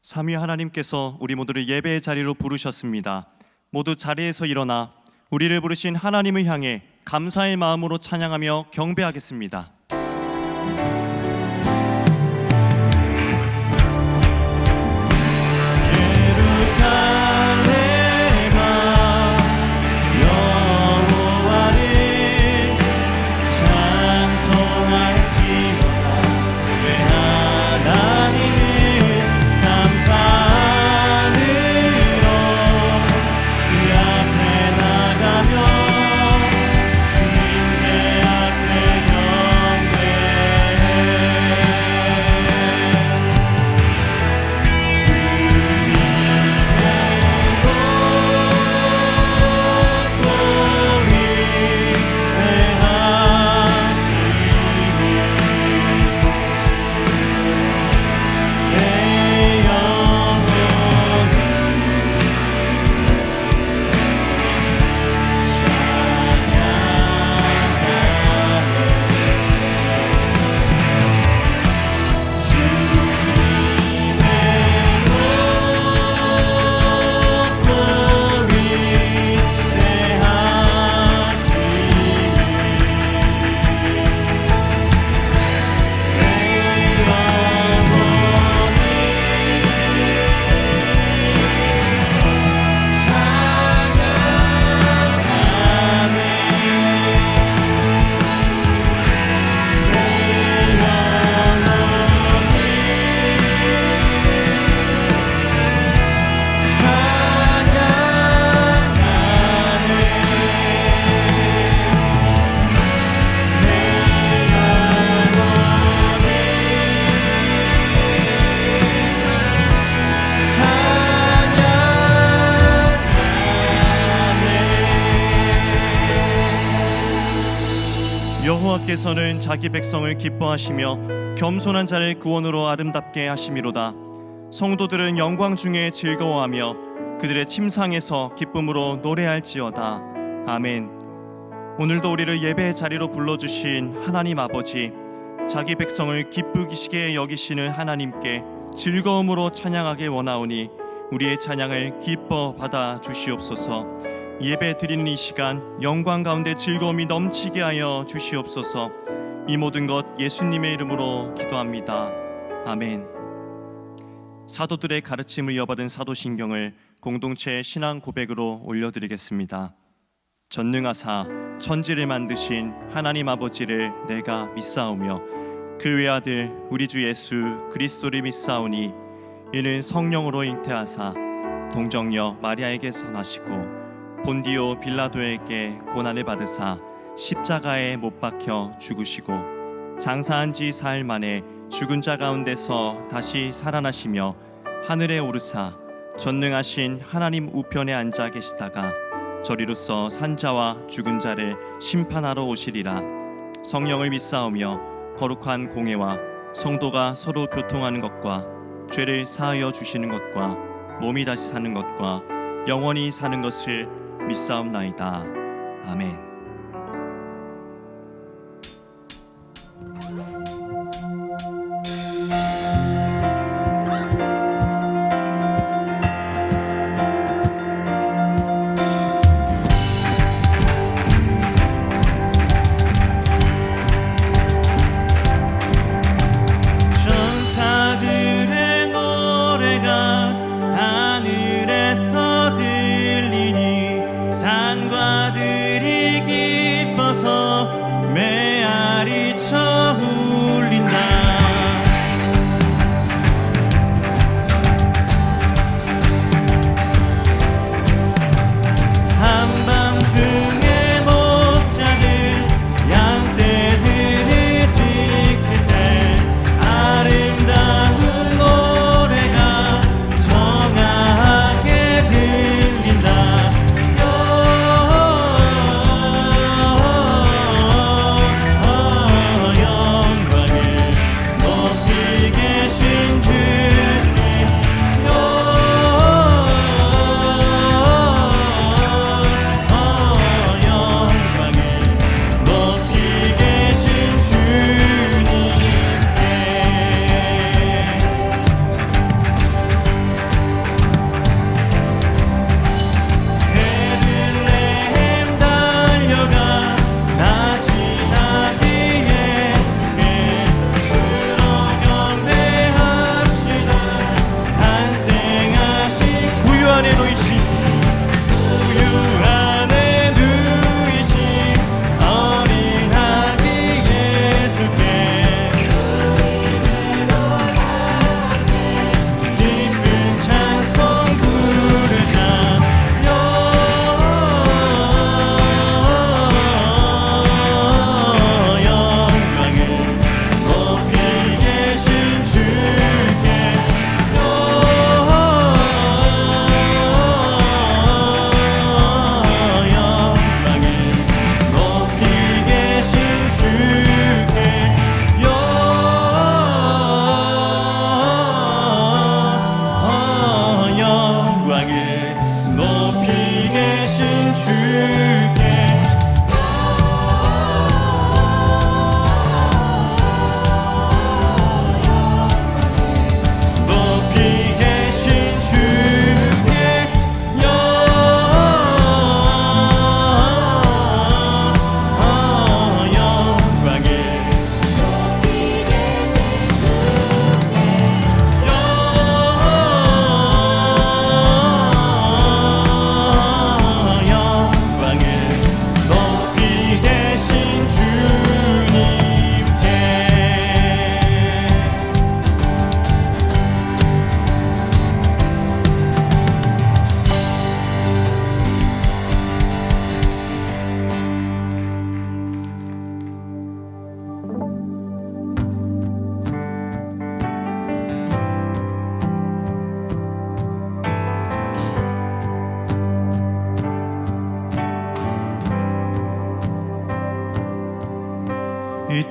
삼위 하나님께서 우리 모두를 예배의 자리로 부르셨습니다. 모두 자리에서 일어나 우리를 부르신 하나님을 향해 감사의 마음으로 찬양하며 경배하겠습니다. 여호와께서는 자기 백성을 기뻐하시며 겸손한 자를 구원으로 아름답게 하심이로다. 성도들은 영광 중에 즐거워하며 그들의 침상에서 기쁨으로 노래할지어다. 아멘. 오늘도 우리를 예배의 자리로 불러주신 하나님 아버지, 자기 백성을 기쁘시게 여기시는 하나님께 즐거움으로 찬양하게 원하오니 우리의 찬양을 기뻐 받아 주시옵소서. 예배 드리는 이 시간 영광 가운데 즐거움이 넘치게 하여 주시옵소서. 이 모든 것 예수님의 이름으로 기도합니다. 아멘. 사도들의 가르침을 이어받은 사도신경을 공동체의 신앙 고백으로 올려드리겠습니다. 전능하사 천지를 만드신 하나님 아버지를 내가 믿사오며 그 외아들 우리 주 예수 그리스도를 믿사오니 이는 성령으로 잉태하사 동정녀 마리아에게서 나시고 본디오 빌라도에게 고난을 받으사 십자가에 못 박혀 죽으시고 장사한 지 사흘 만에 죽은 자 가운데서 다시 살아나시며 하늘에 오르사 전능하신 하나님 우편에 앉아 계시다가 저리로서 산자와 죽은 자를 심판하러 오시리라. 성령을 믿사오며 거룩한 공회와 성도가 서로 교통하는 것과 죄를 사하여 주시는 것과 몸이 다시 사는 것과 영원히 사는 것을 믿사옵나이다. 아멘.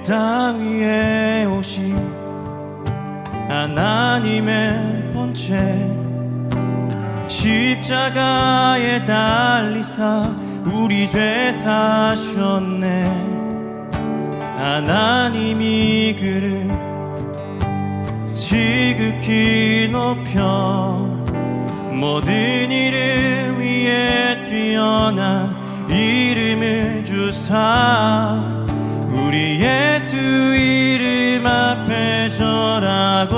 땅 위에 오신 하나님의 본체 십자가에 달리사 우리 죄 사셨네. 하나님이 그를 지극히 높여 모든 이름 위에 뛰어난 이름을 주사 우리 예수 이름 앞에 절하고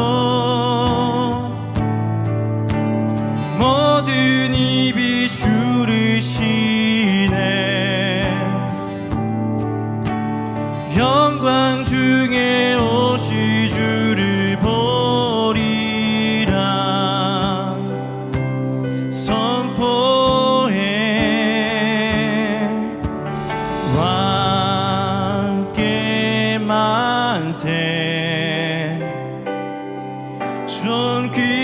모든 입이 주를 시네. 영광 중에 오시 주를 보리라 선포해. 왕께 만세 존귀와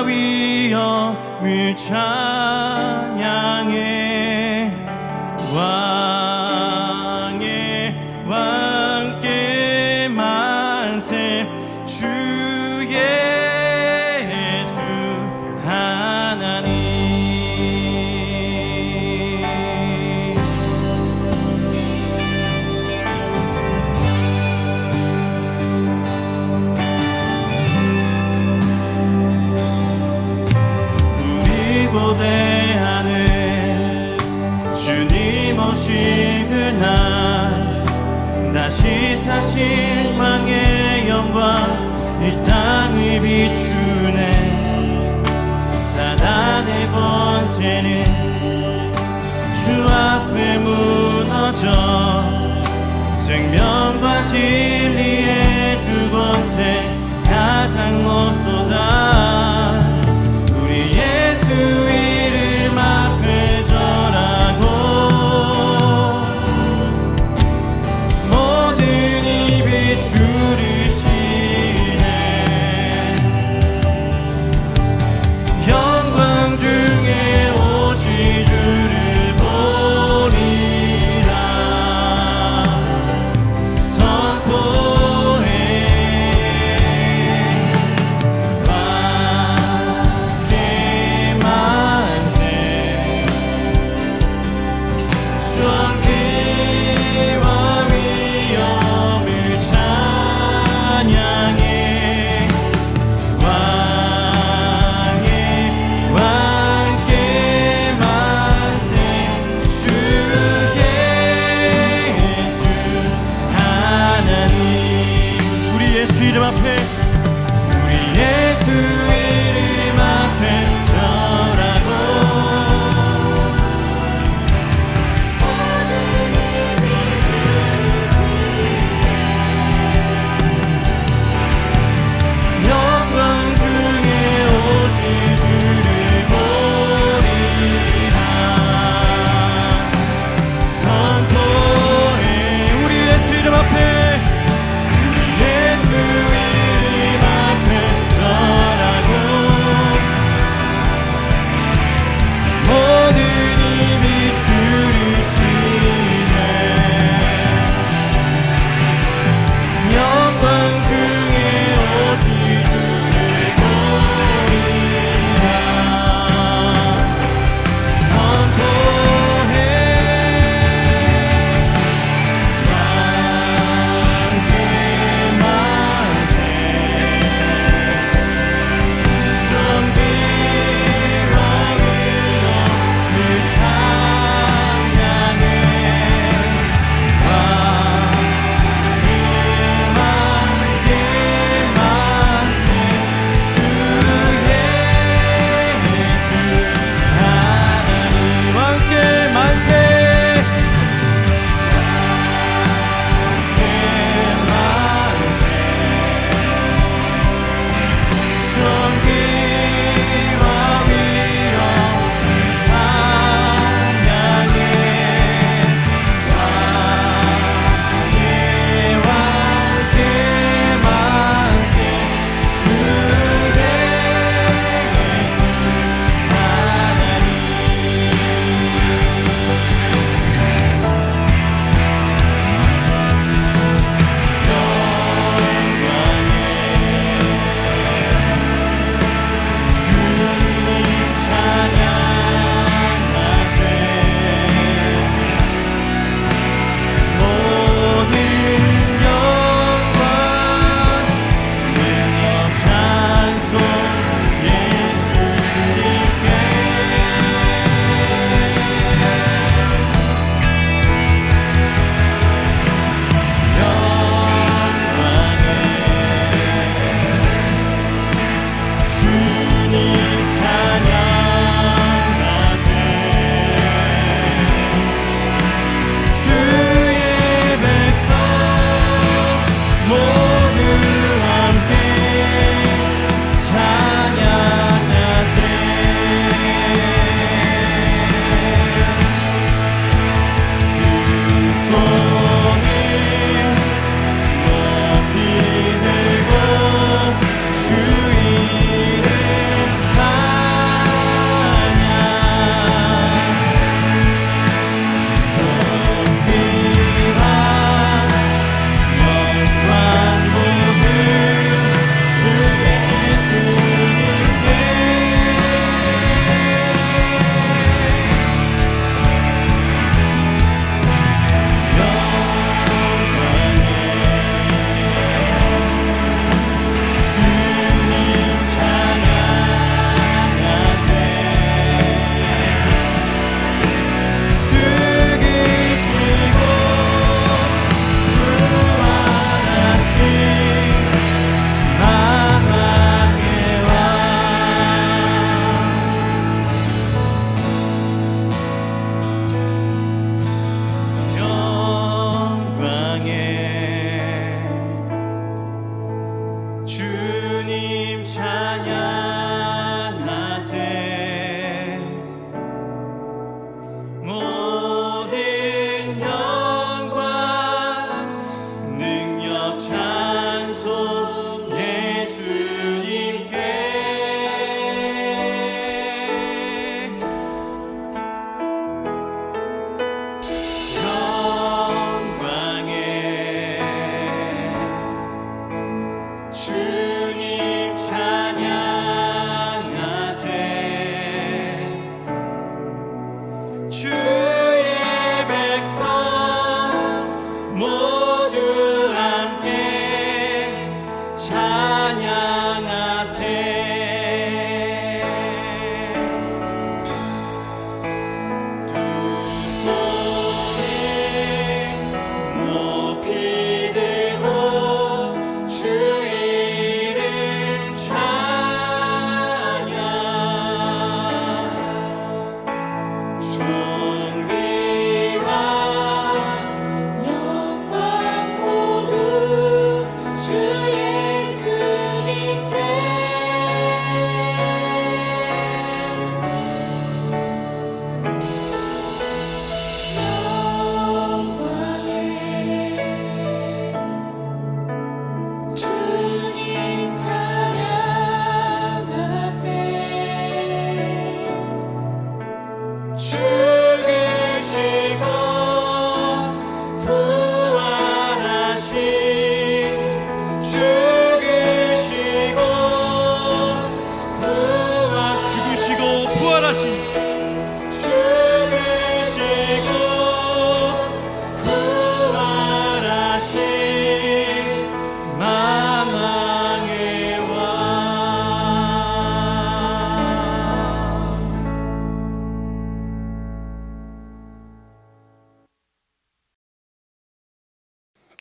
위엄을 찬양해. 왕께 만세 주 예수 하나님. 우리 고대하는 주님 오신 그날 다시 사신 망의 영광 이 땅을 비추네. 사단의 권세는 주 앞에 무너져 생명과 진리의 주 권세 가장 높도다. 우리 예수 이름 앞에 절하고 모든 입이 주를 시네. 영광 중에 오시 주를 보리라 선포해. 왕께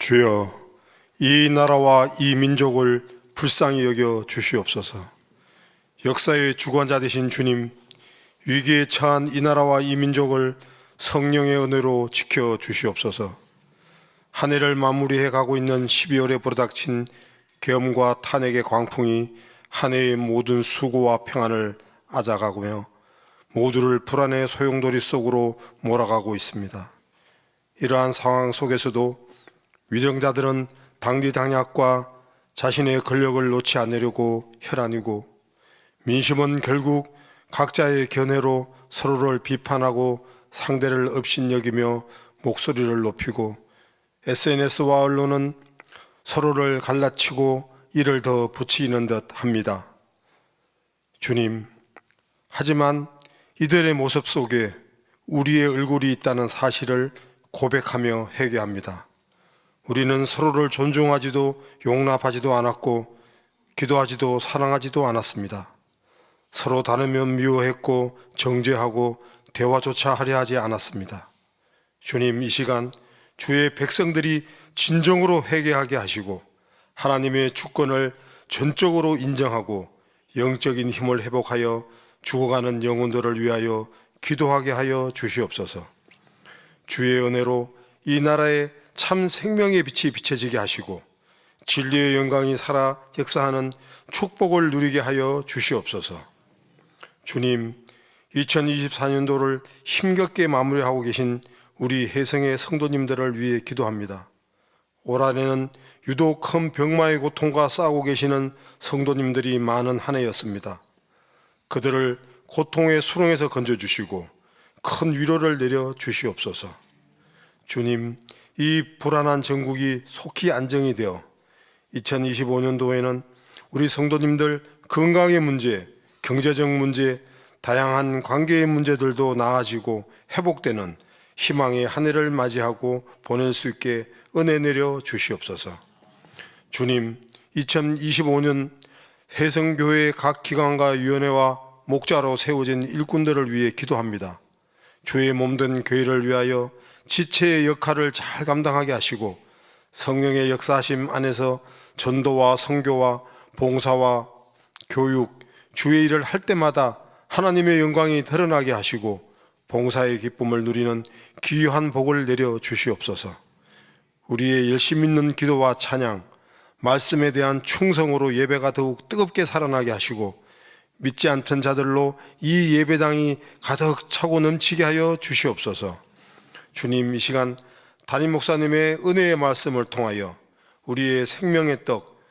주여, 이 나라와 이 민족을 불쌍히 여겨 주시옵소서. 역사의 주관자 되신 주님, 위기에 처한 이 나라와 이 민족을 성령의 은혜로 지켜 주시옵소서. 한 해를 마무리해 가고 있는 12월에 불어닥친 계엄과 탄핵의 광풍이 한 해의 모든 수고와 평안을 앗아가며 모두를 불안의 소용돌이 속으로 몰아가고 있습니다. 이러한 상황 속에서도 위정자들은 당리당략과 자신의 권력을 놓지 않으려고 혈안이고, 민심은 결국 각자의 견해로 서로를 비판하고 상대를 업신여기며 목소리를 높이고, SNS와 언론은 서로를 갈라치고 이를 더 부추기는 듯 합니다. 주님, 하지만 이들의 모습 속에 우리의 얼굴이 있다는 사실을 고백하며 회개합니다. 우리는 서로를 존중하지도 용납하지도 않았고 기도하지도 사랑하지도 않았습니다. 서로 다르면 미워했고 정죄하고 대화조차 하려 하지 않았습니다. 주님, 이 시간 주의 백성들이 진정으로 회개하게 하시고 하나님의 주권을 전적으로 인정하고 영적인 힘을 회복하여 죽어가는 영혼들을 위하여 기도하게 하여 주시옵소서. 주의 은혜로 이 나라에 참 생명의 빛이 비춰지게 하시고 진리의 영광이 살아 역사하는 축복을 누리게 하여 주시옵소서. 주님, 2024년도를 힘겹게 마무리하고 계신 우리 혜성의 성도님들을 위해 기도합니다. 올 한해는 유독 큰 병마의 고통과 싸우고 계시는 성도님들이 많은 한 해였습니다. 그들을 고통의 수렁에서 건져주시고 큰 위로를 내려 주시옵소서. 주님, 이 불안한 전국이 속히 안정이 되어 2025년도에는 우리 성도님들 건강의 문제, 경제적 문제, 다양한 관계의 문제들도 나아지고 회복되는 희망의 한 해를 맞이하고 보낼 수 있게 은혜 내려 주시옵소서. 주님, 2025년 혜성교회 각 기관과 위원회와 목자로 세워진 일꾼들을 위해 기도합니다. 주의 몸된 교회를 위하여 지체의 역할을 잘 감당하게 하시고 성령의 역사하심 안에서 전도와 선교와 봉사와 교육, 주의 일을 할 때마다 하나님의 영광이 드러나게 하시고 봉사의 기쁨을 누리는 귀한 복을 내려 주시옵소서. 우리의 열심 있는 기도와 찬양, 말씀에 대한 충성으로 예배가 더욱 뜨겁게 살아나게 하시고 믿지 않던 자들로 이 예배당이 가득 차고 넘치게 하여 주시옵소서. 주님, 이 시간 담임 목사님의 은혜의 말씀을 통하여 우리의 생명의 떡,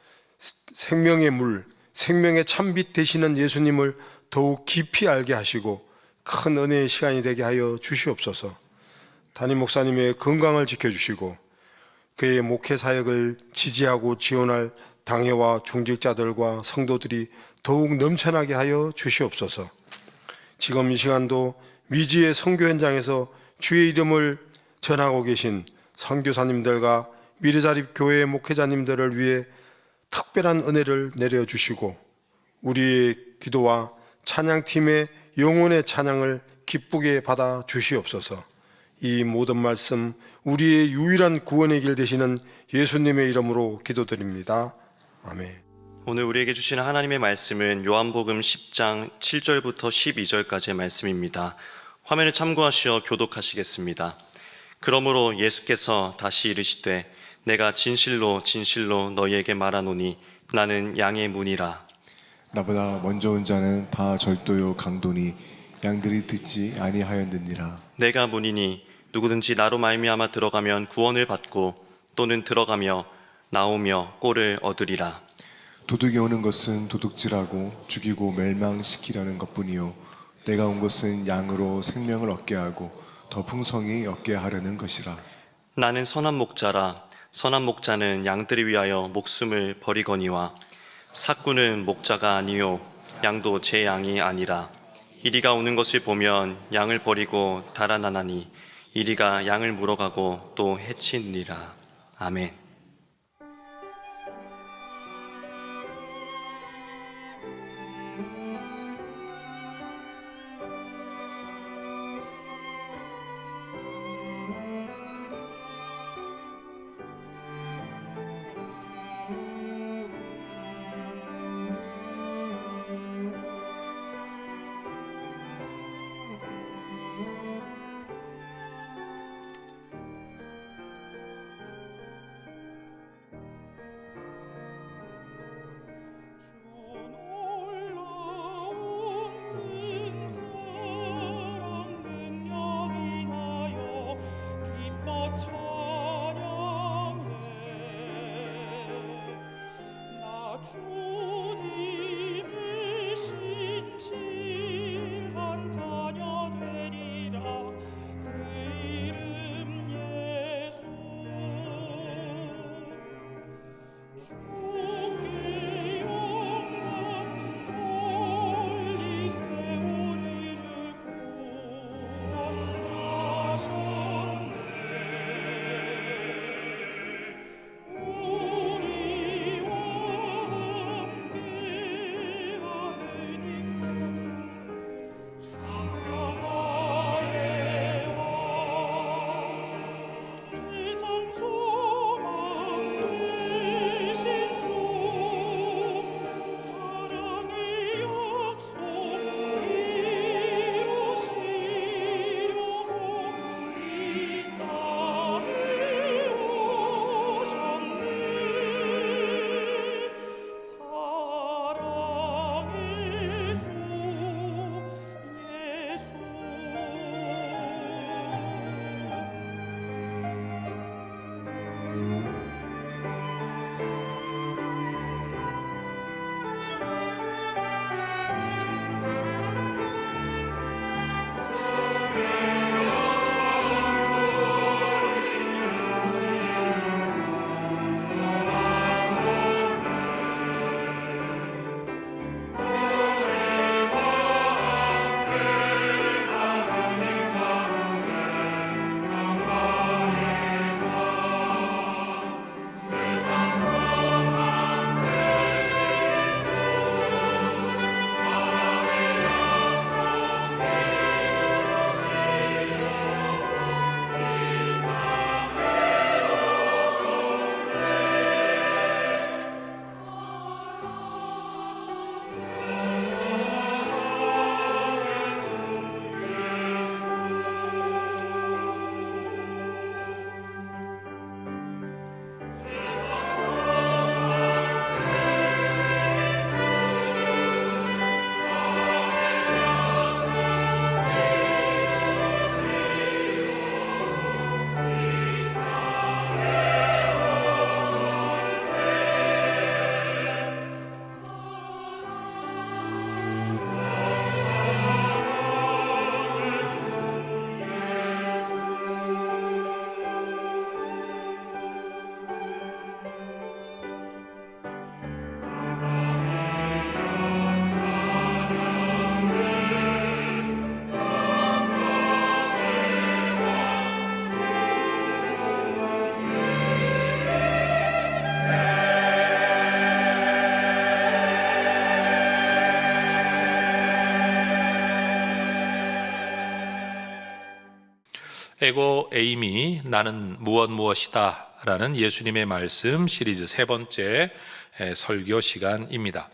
생명의 물, 생명의 참빛 되시는 예수님을 더욱 깊이 알게 하시고 큰 은혜의 시간이 되게 하여 주시옵소서. 담임 목사님의 건강을 지켜주시고 그의 목회 사역을 지지하고 지원할 당회와 중직자들과 성도들이 더욱 넘쳐나게 하여 주시옵소서. 지금 이 시간도 미지의 선교 현장에서 주의 이름을 전하고 계신 선교사님들과 미래자립 교회 목회자님들을 위해 특별한 은혜를 내려주시고 우리의 기도와 찬양팀의 영혼의 찬양을 기쁘게 받아 주시옵소서. 이 모든 말씀 우리의 유일한 구원의 길 되시는 예수님의 이름으로 기도드립니다. 아멘. 오늘 우리에게 주시는 하나님의 말씀은 요한복음 10장 7절부터 12절까지의 말씀입니다. 화면을 참고하시어 교독하시겠습니다. 그러므로 예수께서 다시 이르시되 내가 진실로 진실로 너희에게 말하노니 나는 양의 문이라. 나보다 먼저 온 자는 다 절도요 강도니 양들이 듣지 아니하였느니라. 내가 문이니 누구든지 나로 말미암아 들어가면 구원을 받고 또는 들어가며 나오며 꼴을 얻으리라. 도둑이 오는 것은 도둑질하고 죽이고 멸망시키려는 것뿐이요 내가 온 것은 양으로 생명을 얻게 하고 더 풍성히 얻게 하려는 것이라. 나는 선한 목자라. 선한 목자는 양들을 위하여 목숨을 버리거니와 삭구는 목자가 아니요 양도 제 양이 아니라. 이리가 오는 것을 보면 양을 버리고 달아나나니 이리가 양을 물어가고 또 해치니라. 아멘. 에고 에이미 나는 무엇이다 라는 예수님의 말씀 시리즈 세 번째 설교 시간입니다.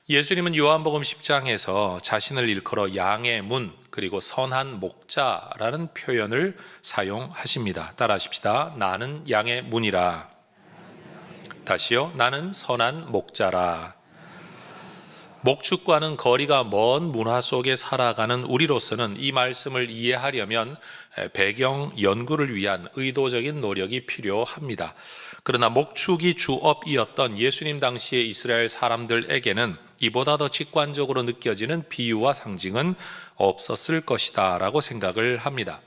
예수님은 요한복음 10장에서 자신을 일컬어 양의 문 그리고 선한 목자라는 표현을 사용하십니다. 따라하십시다. 나는 양의 문이라. 다시요. 나는 선한 목자라. 목축과는 거리가 먼 문화 속에 살아가는 우리로서는 이 말씀을 이해하려면 배경 연구를 위한 의도적인 노력이 필요합니다. 그러나 목축이 주업이었던 예수님 당시의 이스라엘 사람들에게는 이보다 더 직관적으로 느껴지는 비유와 상징은 없었을 것이다 라고 생각을 합니다.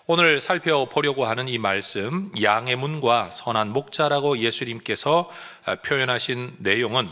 오늘 살펴보려고 하는 이 말씀, 양의 문과 선한 목자라고 예수님께서 표현하신 내용은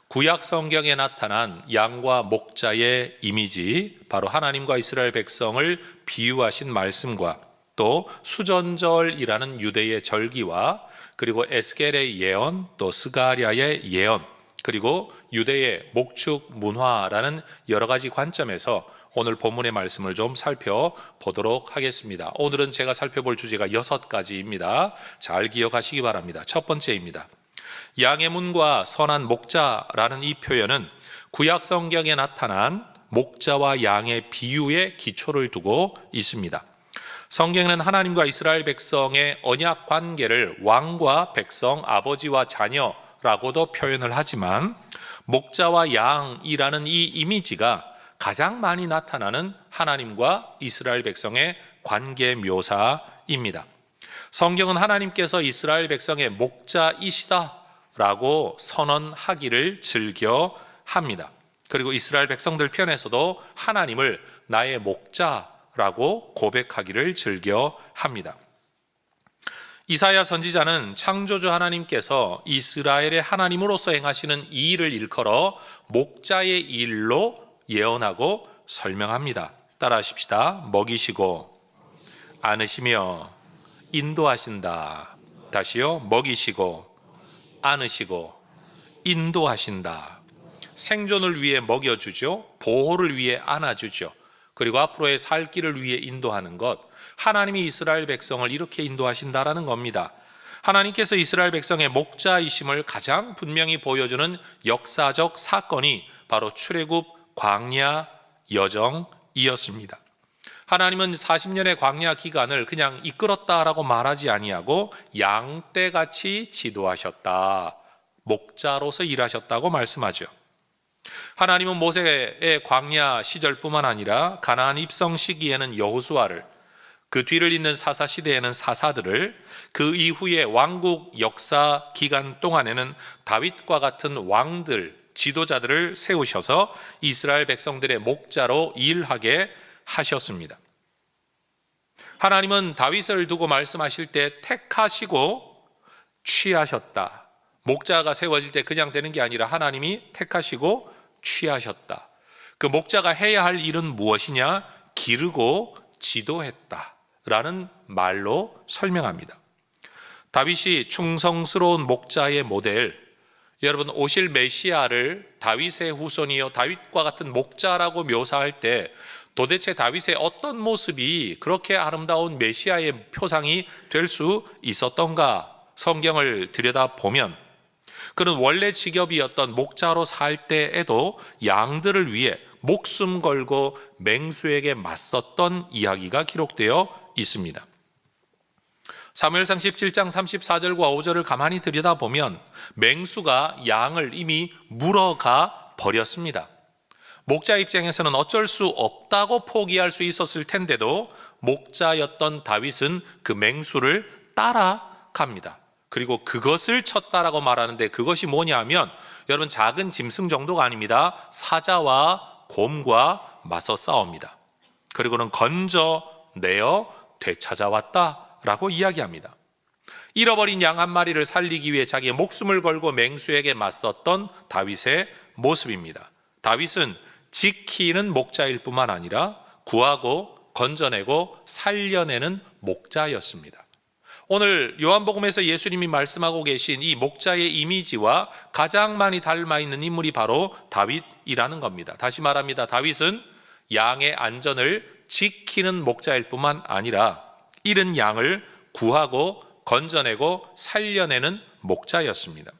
구약 성경에 나타난 양과 목자의 이미지, 바로 하나님과 이스라엘 백성을 비유하신 말씀과 또 수전절이라는 유대의 절기와 그리고 에스겔의 예언, 또 스가랴의 예언, 그리고 유대의 목축 문화라는 여러 가지 관점에서 오늘 본문의 말씀을 좀 살펴보도록 하겠습니다. 오늘은 제가 살펴볼 주제가 6가지입니다. 잘 기억하시기 바랍니다. 첫 번째입니다. 양의 문과 선한 목자라는 이 표현은 구약 성경에 나타난 목자와 양의 비유에 기초를 두고 있습니다. 성경에는 하나님과 이스라엘 백성의 언약 관계를 왕과 백성, 아버지와 자녀라고도 표현을 하지만 목자와 양이라는 이 이미지가 가장 많이 나타나는 하나님과 이스라엘 백성의 관계 묘사입니다. 성경은 하나님께서 이스라엘 백성의 목자이시다 라고 선언하기를 즐겨합니다. 그리고 이스라엘 백성들 편에서도 하나님을 나의 목자라고 고백하기를 즐겨합니다. 이사야 선지자는 창조주 하나님께서 이스라엘의 하나님으로서 행하시는 이 일을 일컬어 목자의 일로 예언하고 설명합니다. 따라하십시다. 먹이시고 안으시며 인도하신다. 다시요. 먹이시고 안으시고 인도하신다. 생존을 위해 먹여주죠. 보호를 위해 안아주죠. 그리고 앞으로의 살 길을 위해 인도하는 것, 하나님이 이스라엘 백성을 이렇게 인도하신다라는 겁니다. 하나님께서 이스라엘 백성의 목자이심을 가장 분명히 보여주는 역사적 사건이 바로 출애굽 광야 여정이었습니다. 하나님은 40년의 광야 기간을 그냥 이끌었다라고 말하지 아니하고 양떼같이 지도하셨다. 목자로서 일하셨다고 말씀하죠. 하나님은 모세의 광야 시절뿐만 아니라 가나안 입성 시기에는 여호수아를, 그 뒤를 잇는 사사 시대에는 사사들을, 그 이후에 왕국 역사 기간 동안에는 다윗과 같은 왕들, 지도자들을 세우셔서 이스라엘 백성들의 목자로 일하게 하셨습니다. 하나님은 다윗을 두고 말씀하실 때 택하시고 취하셨다. 목자가 세워질 때 그냥 되는 게 아니라 하나님이 택하시고 취하셨다. 그 목자가 해야 할 일은 무엇이냐? 기르고 지도했다 라는 말로 설명합니다. 다윗이 충성스러운 목자의 모델, 여러분 오실 메시아를 다윗의 후손이요 다윗과 같은 목자라고 묘사할 때 도대체 다윗의 어떤 모습이 그렇게 아름다운 메시아의 표상이 될 수 있었던가 성경을 들여다보면 그는 원래 직업이었던 목자로 살 때에도 양들을 위해 목숨 걸고 맹수에게 맞섰던 이야기가 기록되어 있습니다. 사무엘상 17장 34절과 5절을 가만히 들여다보면 맹수가 양을 이미 물어가 버렸습니다. 목자 입장에서는 어쩔 수 없다고 포기할 수 있었을 텐데도 목자였던 다윗은 그 맹수를 따라갑니다. 그리고 그것을 쳤다라고 말하는데 그것이 뭐냐 하면 여러분 작은 짐승 정도가 아닙니다. 사자와 곰과 맞서 싸웁니다. 그리고는 건져내어 되찾아왔다라고 이야기합니다. 잃어버린 양 한 마리를 살리기 위해 자기의 목숨을 걸고 맹수에게 맞섰던 다윗의 모습입니다. 다윗은 지키는 목자일 뿐만 아니라 구하고 건져내고 살려내는 목자였습니다. 오늘 요한복음에서 예수님이 말씀하고 계신 이 목자의 이미지와 가장 많이 닮아 있는 인물이 바로 다윗이라는 겁니다. 다시 말합니다. 다윗은 양의 안전을 지키는 목자일 뿐만 아니라 잃은 양을 구하고 건져내고 살려내는 목자였습니다.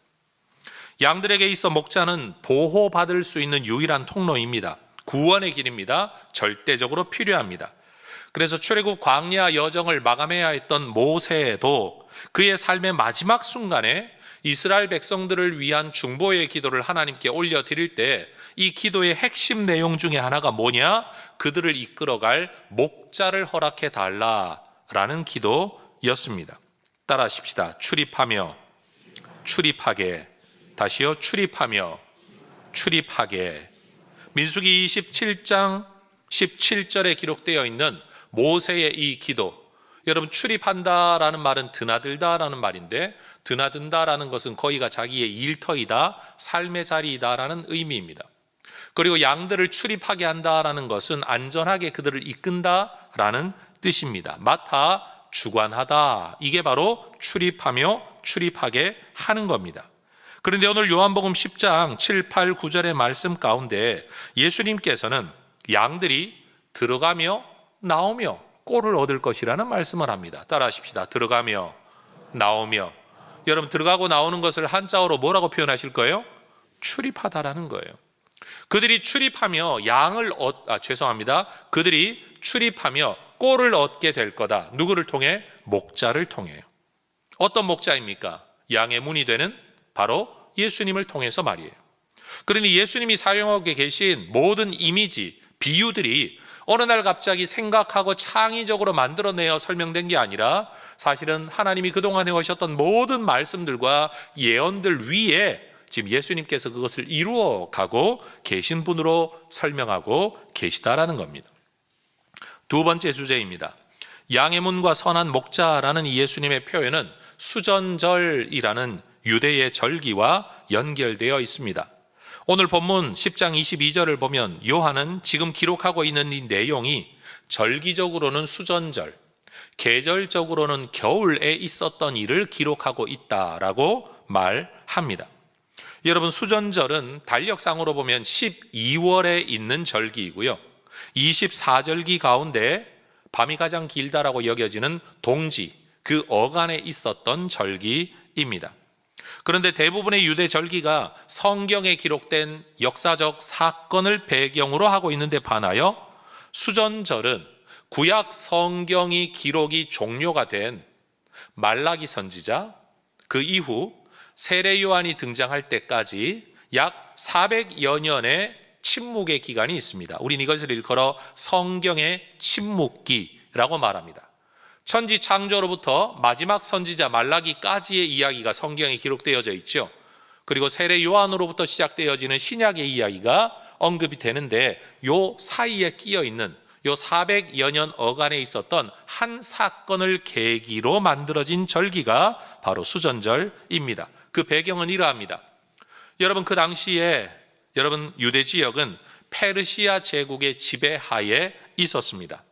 양들에게 있어 목자는 보호받을 수 있는 유일한 통로입니다. 구원의 길입니다. 절대적으로 필요합니다. 그래서 출애굽 광야 여정을 마감해야 했던 모세도 그의 삶의 마지막 순간에 이스라엘 백성들을 위한 중보의 기도를 하나님께 올려드릴 때 이 기도의 핵심 내용 중에 하나가 뭐냐? 그들을 이끌어갈 목자를 허락해 달라라는 기도였습니다. 따라하십시다. 출입하며, 출입하게. 다시요. 출입하며, 출입하게. 민수기 27장 17절에 기록되어 있는 모세의 이 기도, 여러분 출입한다라는 말은 드나들다라는 말인데 드나든다라는 것은 거기가 자기의 일터이다, 삶의 자리이다라는 의미입니다. 그리고 양들을 출입하게 한다라는 것은 안전하게 그들을 이끈다라는 뜻입니다. 맡아 주관하다, 이게 바로 출입하며 출입하게 하는 겁니다. 그런데 오늘 요한복음 10장 7, 8, 9절의 말씀 가운데 예수님께서는 양들이 들어가며 나오며 꼴을 얻을 것이라는 말씀을 합니다. 따라하십시다. 들어가며 나오며. 여러분 들어가고 나오는 것을 한자어로 뭐라고 표현하실 거예요? 출입하다라는 거예요. 그들이 출입하며 그들이 출입하며 꼴을 얻게 될 거다. 누구를 통해? 목자를 통해요. 어떤 목자입니까? 양의 문이 되는 바로 예수님을 통해서 말이에요. 그러니 예수님이 사용하고 계신 모든 이미지, 비유들이 어느 날 갑자기 생각하고 창의적으로 만들어내어 설명된 게 아니라 사실은 하나님이 그동안 해오셨던 모든 말씀들과 예언들 위에 지금 예수님께서 그것을 이루어가고 계신 분으로 설명하고 계시다라는 겁니다. 두 번째 주제입니다. 양의 문과 선한 목자라는 이 예수님의 표현은 수전절이라는 유대의 절기와 연결되어 있습니다. 오늘 본문 10장 22절을 보면 요한은 지금 기록하고 있는 이 내용이 절기적으로는 수전절, 계절적으로는 겨울에 있었던 일을 기록하고 있다라고 말합니다. 여러분 수전절은 달력상으로 보면 12월에 있는 절기이고요. 24절기 가운데 밤이 가장 길다라고 여겨지는 동지, 그 어간에 있었던 절기입니다. 그런데 대부분의 유대 절기가 성경에 기록된 역사적 사건을 배경으로 하고 있는데 반하여 수전절은 구약 성경이 기록이 종료가 된 말라기 선지자, 그 이후 세례 요한이 등장할 때까지 약 400여 년의 침묵의 기간이 있습니다. 우린 이것을 일컬어 성경의 침묵기라고 말합니다. 천지 창조로부터 마지막 선지자 말라기까지의 이야기가 성경에 기록되어져 있죠. 그리고 세례 요한으로부터 시작되어지는 신약의 이야기가 언급이 되는데 요 사이에 끼어 있는 요 400여 년 어간에 있었던 한 사건을 계기로 만들어진 절기가 바로 수전절입니다. 그 배경은 이러합니다. 여러분 그 당시에 유대 지역은 페르시아 제국의 지배하에 있었습니다.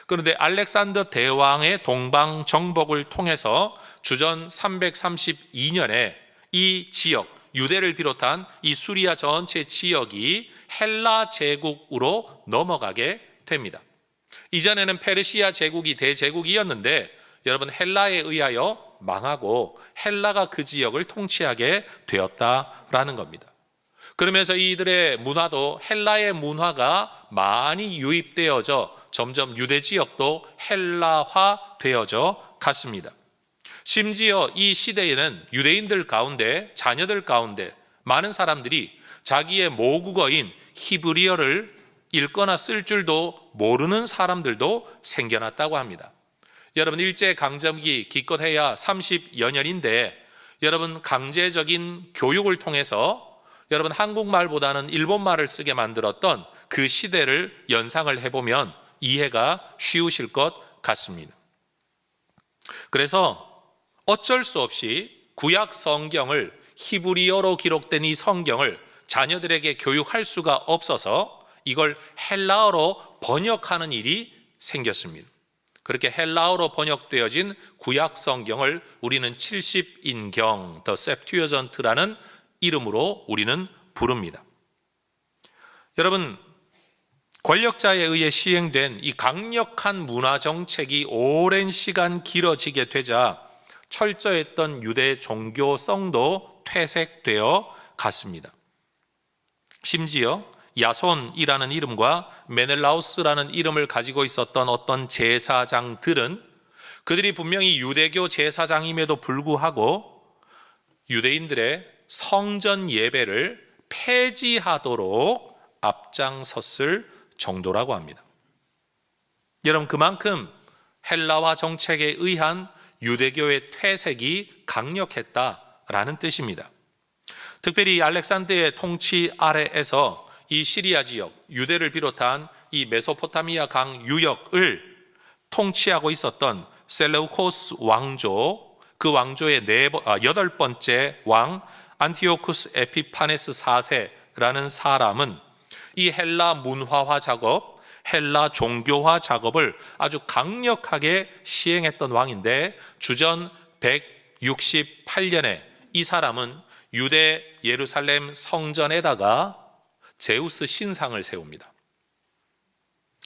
그런데 알렉산더 대왕의 동방 정복을 통해서 주전 332년에 이 지역, 유대를 비롯한 이 수리아 전체 지역이 헬라 제국으로 넘어가게 됩니다. 이전에는 페르시아 제국이 대제국이었는데 여러분 헬라에 의하여 망하고 헬라가 그 지역을 통치하게 되었다라는 겁니다. 그러면서 이들의 문화도 헬라의 문화가 많이 유입되어져 점점 유대 지역도 헬라화 되어져 갔습니다. 심지어 이 시대에는 유대인들 가운데, 자녀들 가운데 많은 사람들이 자기의 모국어인 히브리어를 읽거나 쓸 줄도 모르는 사람들도 생겨났다고 합니다. 여러분 일제강점기 기껏해야 30여 년인데 여러분 강제적인 교육을 통해서 여러분 한국말보다는 일본말을 쓰게 만들었던 그 시대를 연상을 해보면 이해가 쉬우실 것 같습니다. 그래서 어쩔 수 없이 구약 성경을 히브리어로 기록된 이 성경을 자녀들에게 교육할 수가 없어서 이걸 헬라어로 번역하는 일이 생겼습니다. 그렇게 헬라어로 번역되어진 구약 성경을 우리는 70인경, 더 septuagint라는 이름으로 우리는 부릅니다. 여러분 권력자에 의해 시행된 이 강력한 문화 정책이 오랜 시간 길어지게 되자 철저했던 유대 종교성도 퇴색되어 갔습니다. 심지어 야손이라는 이름과 메넬라우스라는 이름을 가지고 있었던 어떤 제사장들은 그들이 분명히 유대교 제사장임에도 불구하고 유대인들의 성전 예배를 폐지하도록 앞장섰을 정도라고 합니다. 여러분, 그만큼 헬라화 정책에 의한 유대교의 퇴색이 강력했다라는 뜻입니다. 특별히 알렉산더의 통치 아래에서 이 시리아 지역, 유대를 비롯한 이 메소포타미아 강 유역을 통치하고 있었던 셀레우코스 왕조, 그 왕조의 8번째 왕 안티오쿠스 에피파네스 4세라는 사람은 이 헬라 문화화 작업, 헬라 종교화 작업을 아주 강력하게 시행했던 왕인데, 주전 168년에 이 사람은 유대 예루살렘 성전에다가 제우스 신상을 세웁니다.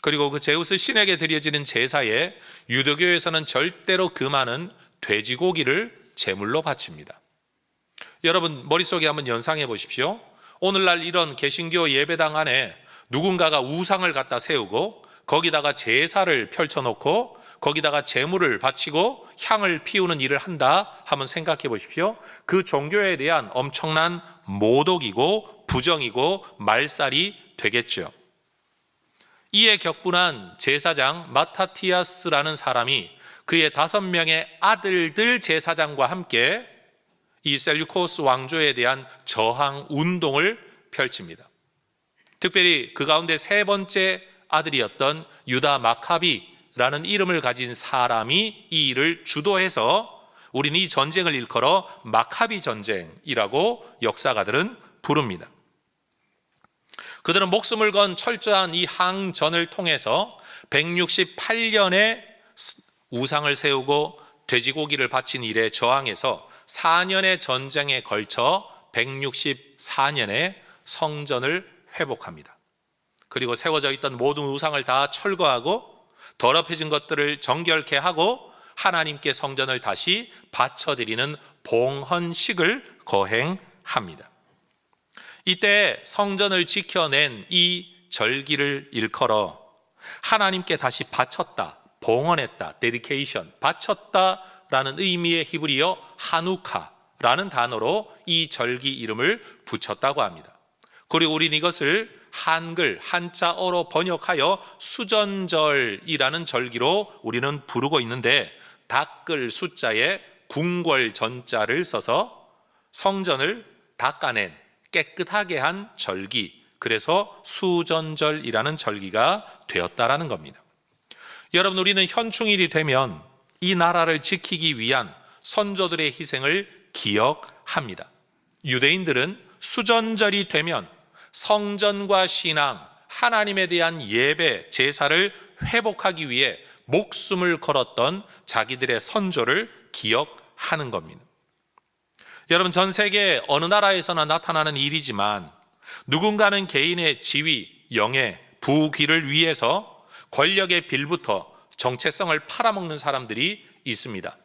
그리고 그 제우스 신에게 드려지는 제사에 유대교에서는 절대로 금하는 돼지고기를 제물로 바칩니다. 여러분, 머릿속에 한번 연상해 보십시오. 오늘날 이런 개신교 예배당 안에 누군가가 우상을 갖다 세우고 거기다가 제사를 펼쳐놓고 거기다가 제물을 바치고 향을 피우는 일을 한다 하면 생각해 보십시오. 그 종교에 대한 엄청난 모독이고 부정이고 말살이 되겠죠. 이에 격분한 제사장 마타티아스라는 사람이 그의 5명의 아들들 제사장과 함께 이 셀류코스 왕조에 대한 저항 운동을 펼칩니다. 특별히 그 가운데 3번째 아들이었던 유다 마카비라는 이름을 가진 사람이 이 일을 주도해서 우리는 이 전쟁을 일컬어 마카비 전쟁이라고 역사가들은 부릅니다. 그들은 목숨을 건 철저한 이 항전을 통해서 168년에 우상을 세우고 돼지고기를 바친 일에 저항해서 4년의 전쟁에 걸쳐 164년에 성전을 회복합니다. 그리고 세워져 있던 모든 우상을 다 철거하고 더럽혀진 것들을 정결케 하고 하나님께 성전을 다시 바쳐드리는 봉헌식을 거행합니다. 이때 성전을 지켜낸 이 절기를 일컬어 하나님께 다시 바쳤다, 봉헌했다, 데디케이션, 바쳤다라는 의미의 히브리어 하누카라는 단어로 이 절기 이름을 붙였다고 합니다. 그리고 우리는 이것을 한글, 한자어로 번역하여 수전절이라는 절기로 우리는 부르고 있는데, 닦을 숫자에 궁궐 전자를 써서 성전을 닦아낸, 깨끗하게 한 절기, 그래서 수전절이라는 절기가 되었다라는 겁니다. 여러분, 우리는 현충일이 되면 이 나라를 지키기 위한 선조들의 희생을 기억합니다. 유대인들은 수전절이 되면 성전과 신앙, 하나님에 대한 예배, 제사를 회복하기 위해 목숨을 걸었던 자기들의 선조를 기억하는 겁니다. 여러분, 전 세계 어느 나라에서나 나타나는 일이지만 누군가는 개인의 지위, 영예, 부귀를 위해서 권력의 빌부터 정체성을 팔아먹는 사람들이 있습니다.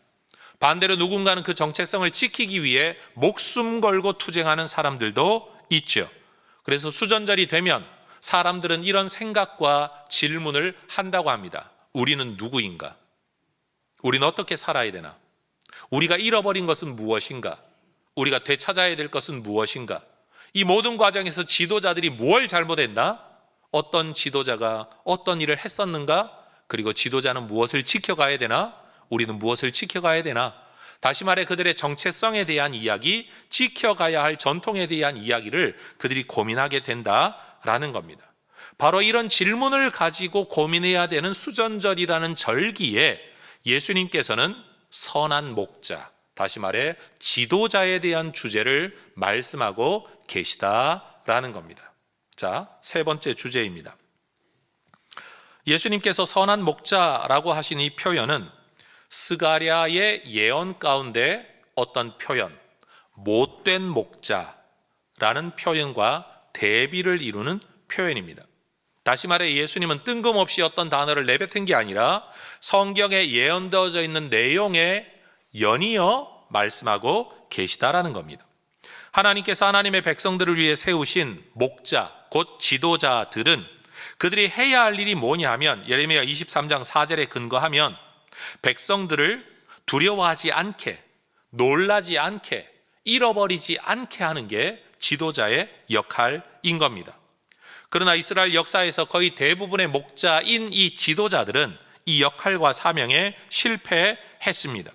반대로 누군가는 그 정체성을 지키기 위해 목숨 걸고 투쟁하는 사람들도 있죠. 그래서 수전절이 되면 사람들은 이런 생각과 질문을 한다고 합니다. 우리는 누구인가? 우리는 어떻게 살아야 되나? 우리가 잃어버린 것은 무엇인가? 우리가 되찾아야 될 것은 무엇인가? 이 모든 과정에서 지도자들이 뭘 잘못했나? 어떤 지도자가 어떤 일을 했었는가? 그리고 지도자는 무엇을 지켜가야 되나? 우리는 무엇을 지켜가야 되나? 다시 말해 그들의 정체성에 대한 이야기, 지켜가야 할 전통에 대한 이야기를 그들이 고민하게 된다라는 겁니다. 바로 이런 질문을 가지고 고민해야 되는 수전절이라는 절기에 예수님께서는 선한 목자, 다시 말해 지도자에 대한 주제를 말씀하고 계시다라는 겁니다. 자, 3번째 주제입니다. 예수님께서 선한 목자라고 하신 이 표현은 스가랴의 예언 가운데 어떤 표현, 못된 목자라는 표현과 대비를 이루는 표현입니다. 다시 말해 예수님은 뜬금없이 어떤 단어를 내뱉은 게 아니라 성경에 예언되어져 있는 내용에 연이어 말씀하고 계시다라는 겁니다. 하나님께서 하나님의 백성들을 위해 세우신 목자, 곧 지도자들은 그들이 해야 할 일이 뭐냐 하면 예레미야 23장 4절에 근거하면 백성들을 두려워하지 않게, 놀라지 않게, 잃어버리지 않게 하는 게 지도자의 역할인 겁니다. 그러나 이스라엘 역사에서 거의 대부분의 목자인 이 지도자들은 이 역할과 사명에 실패했습니다.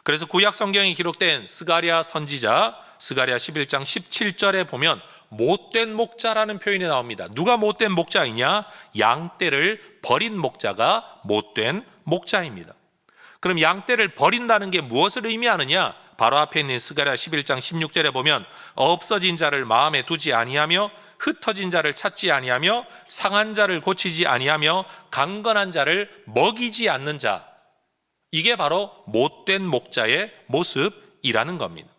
그래서 구약 성경에 기록된 스가랴 선지자 스가랴 11장 17절에 보면 못된 목자라는 표현이 나옵니다. 누가 못된 목자이냐? 양떼를 버린 목자가 못된 목자입니다. 그럼 양떼를 버린다는 게 무엇을 의미하느냐? 바로 앞에 있는 스가랴 11장 16절에 보면 없어진 자를 마음에 두지 아니하며 흩어진 자를 찾지 아니하며 상한 자를 고치지 아니하며 강건한 자를 먹이지 않는 자, 이게 바로 못된 목자의 모습이라는 겁니다.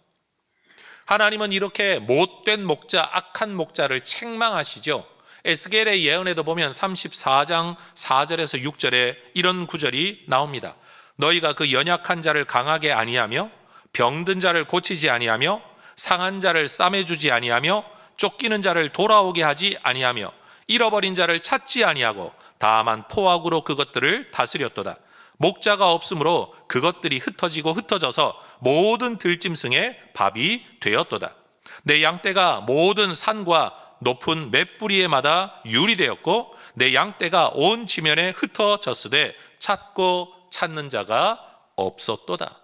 하나님은 이렇게 못된 목자, 악한 목자를 책망하시죠. 에스겔의 예언에도 보면 34장 4절에서 6절에 이런 구절이 나옵니다. 너희가 그 연약한 자를 강하게 아니하며 병든 자를 고치지 아니하며 상한 자를 싸매주지 아니하며 쫓기는 자를 돌아오게 하지 아니하며 잃어버린 자를 찾지 아니하고 다만 포악으로 그것들을 다스렸도다. 목자가 없으므로 그것들이 흩어지고 흩어져서 모든 들짐승의 밥이 되었도다. 내 양떼가 모든 산과 높은 맷뿌리에마다 유리되었고 내 양떼가 온 지면에 흩어졌으되 찾고 찾는 자가 없었도다.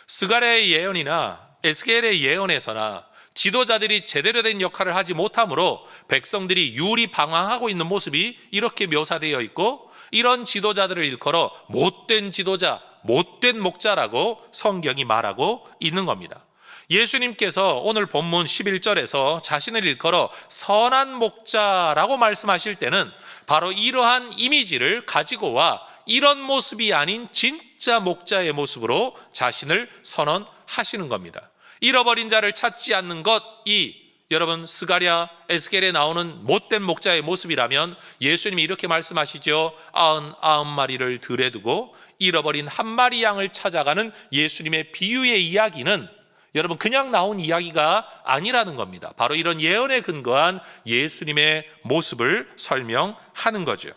스가랴의 예언이나 에스겔의 예언에서나 지도자들이 제대로 된 역할을 하지 못하므로 백성들이 유리방황하고 있는 모습이 이렇게 묘사되어 있고, 이런 지도자들을 일컬어 못된 지도자, 못된 목자라고 성경이 말하고 있는 겁니다. 예수님께서 오늘 본문 11절에서 자신을 일컬어 선한 목자라고 말씀하실 때는 바로 이러한 이미지를 가지고 와 이런 모습이 아닌 진짜 목자의 모습으로 자신을 선언하시는 겁니다. 잃어버린 자를 찾지 않는 것이 여러분 스가랴, 에스겔에 나오는 못된 목자의 모습이라면 예수님이 이렇게 말씀하시죠. 99마리를 들에 두고 잃어버린 한 마리 양을 찾아가는 예수님의 비유의 이야기는 여러분 그냥 나온 이야기가 아니라는 겁니다. 바로 이런 예언에 근거한 예수님의 모습을 설명하는 거죠.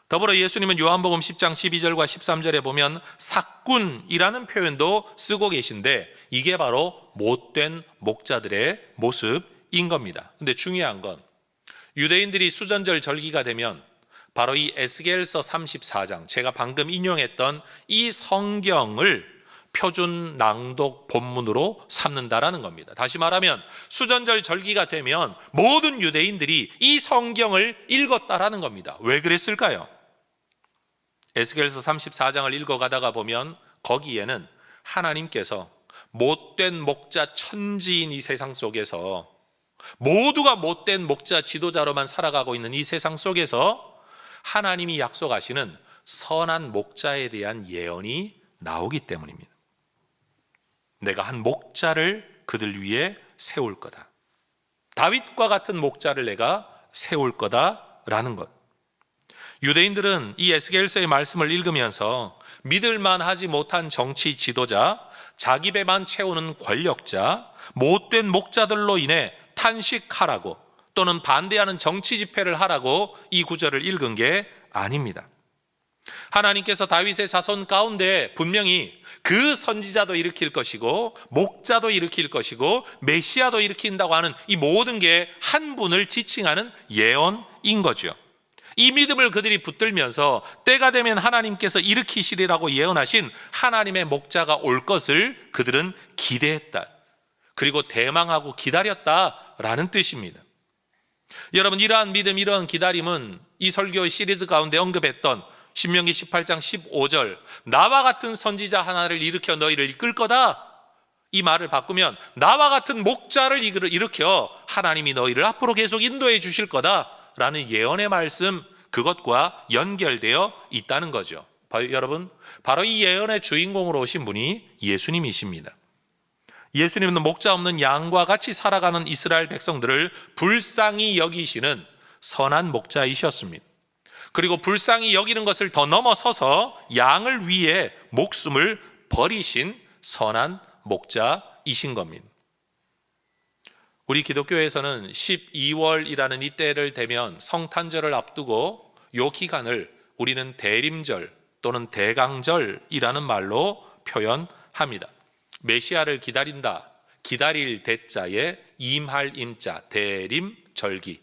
더불어 예수님은 요한복음 10장 12절과 13절에 보면 삭군이라는 표현도 쓰고 계신데 이게 바로 못된 목자들의 모습인 겁니다. 근데 중요한 건 유대인들이 수전절 절기가 되면 바로 이 에스겔서 34장, 제가 방금 인용했던 이 성경을 표준 낭독 본문으로 삼는다라는 겁니다. 다시 말하면 수전절 절기가 되면 모든 유대인들이 이 성경을 읽었다라는 겁니다. 왜 그랬을까요? 에스겔서 34장을 읽어가다가 보면 거기에는 하나님께서 못된 목자 천지인 이 세상 속에서, 모두가 못된 목자 지도자로만 살아가고 있는 이 세상 속에서 하나님이 약속하시는 선한 목자에 대한 예언이 나오기 때문입니다. 내가 한 목자를 그들 위에 세울 거다. 다윗과 같은 목자를 내가 세울 거다라는 것. 유대인들은 이 에스겔서의 말씀을 읽으면서 믿을만 하지 못한 정치 지도자, 자기 배만 채우는 권력자, 못된 목자들로 인해 탄식하라고 또는 반대하는 정치 집회를 하라고 이 구절을 읽은 게 아닙니다. 하나님께서 다윗의 자손 가운데 분명히 그 선지자도 일으킬 것이고 목자도 일으킬 것이고 메시아도 일으킨다고 하는 이 모든 게 한 분을 지칭하는 예언인 거죠. 이 믿음을 그들이 붙들면서 때가 되면 하나님께서 일으키시리라고 예언하신 하나님의 목자가 올 것을 그들은 기대했다. 그리고 대망하고 기다렸다라는 뜻입니다. 여러분, 이러한 믿음, 이러한 기다림은 이 설교 시리즈 가운데 언급했던 신명기 18장 15절 나와 같은 선지자 하나를 일으켜 너희를 이끌 거다, 이 말을 바꾸면 나와 같은 목자를 일으켜 하나님이 너희를 앞으로 계속 인도해 주실 거다라는 예언의 말씀, 그것과 연결되어 있다는 거죠. 여러분, 바로 이 예언의 주인공으로 오신 분이 예수님이십니다. 예수님은 목자 없는 양과 같이 살아가는 이스라엘 백성들을 불쌍히 여기시는 선한 목자이셨습니다. 그리고 불쌍히 여기는 것을 더 넘어서서 양을 위해 목숨을 버리신 선한 목자이신 겁니다. 우리 기독교에서는 12월이라는 이때를 되면 성탄절을 앞두고 이 기간을 우리는 대림절 또는 대강절이라는 말로 표현합니다. 메시아를 기다린다. 기다릴 대자에 임할 임자, 대림절기.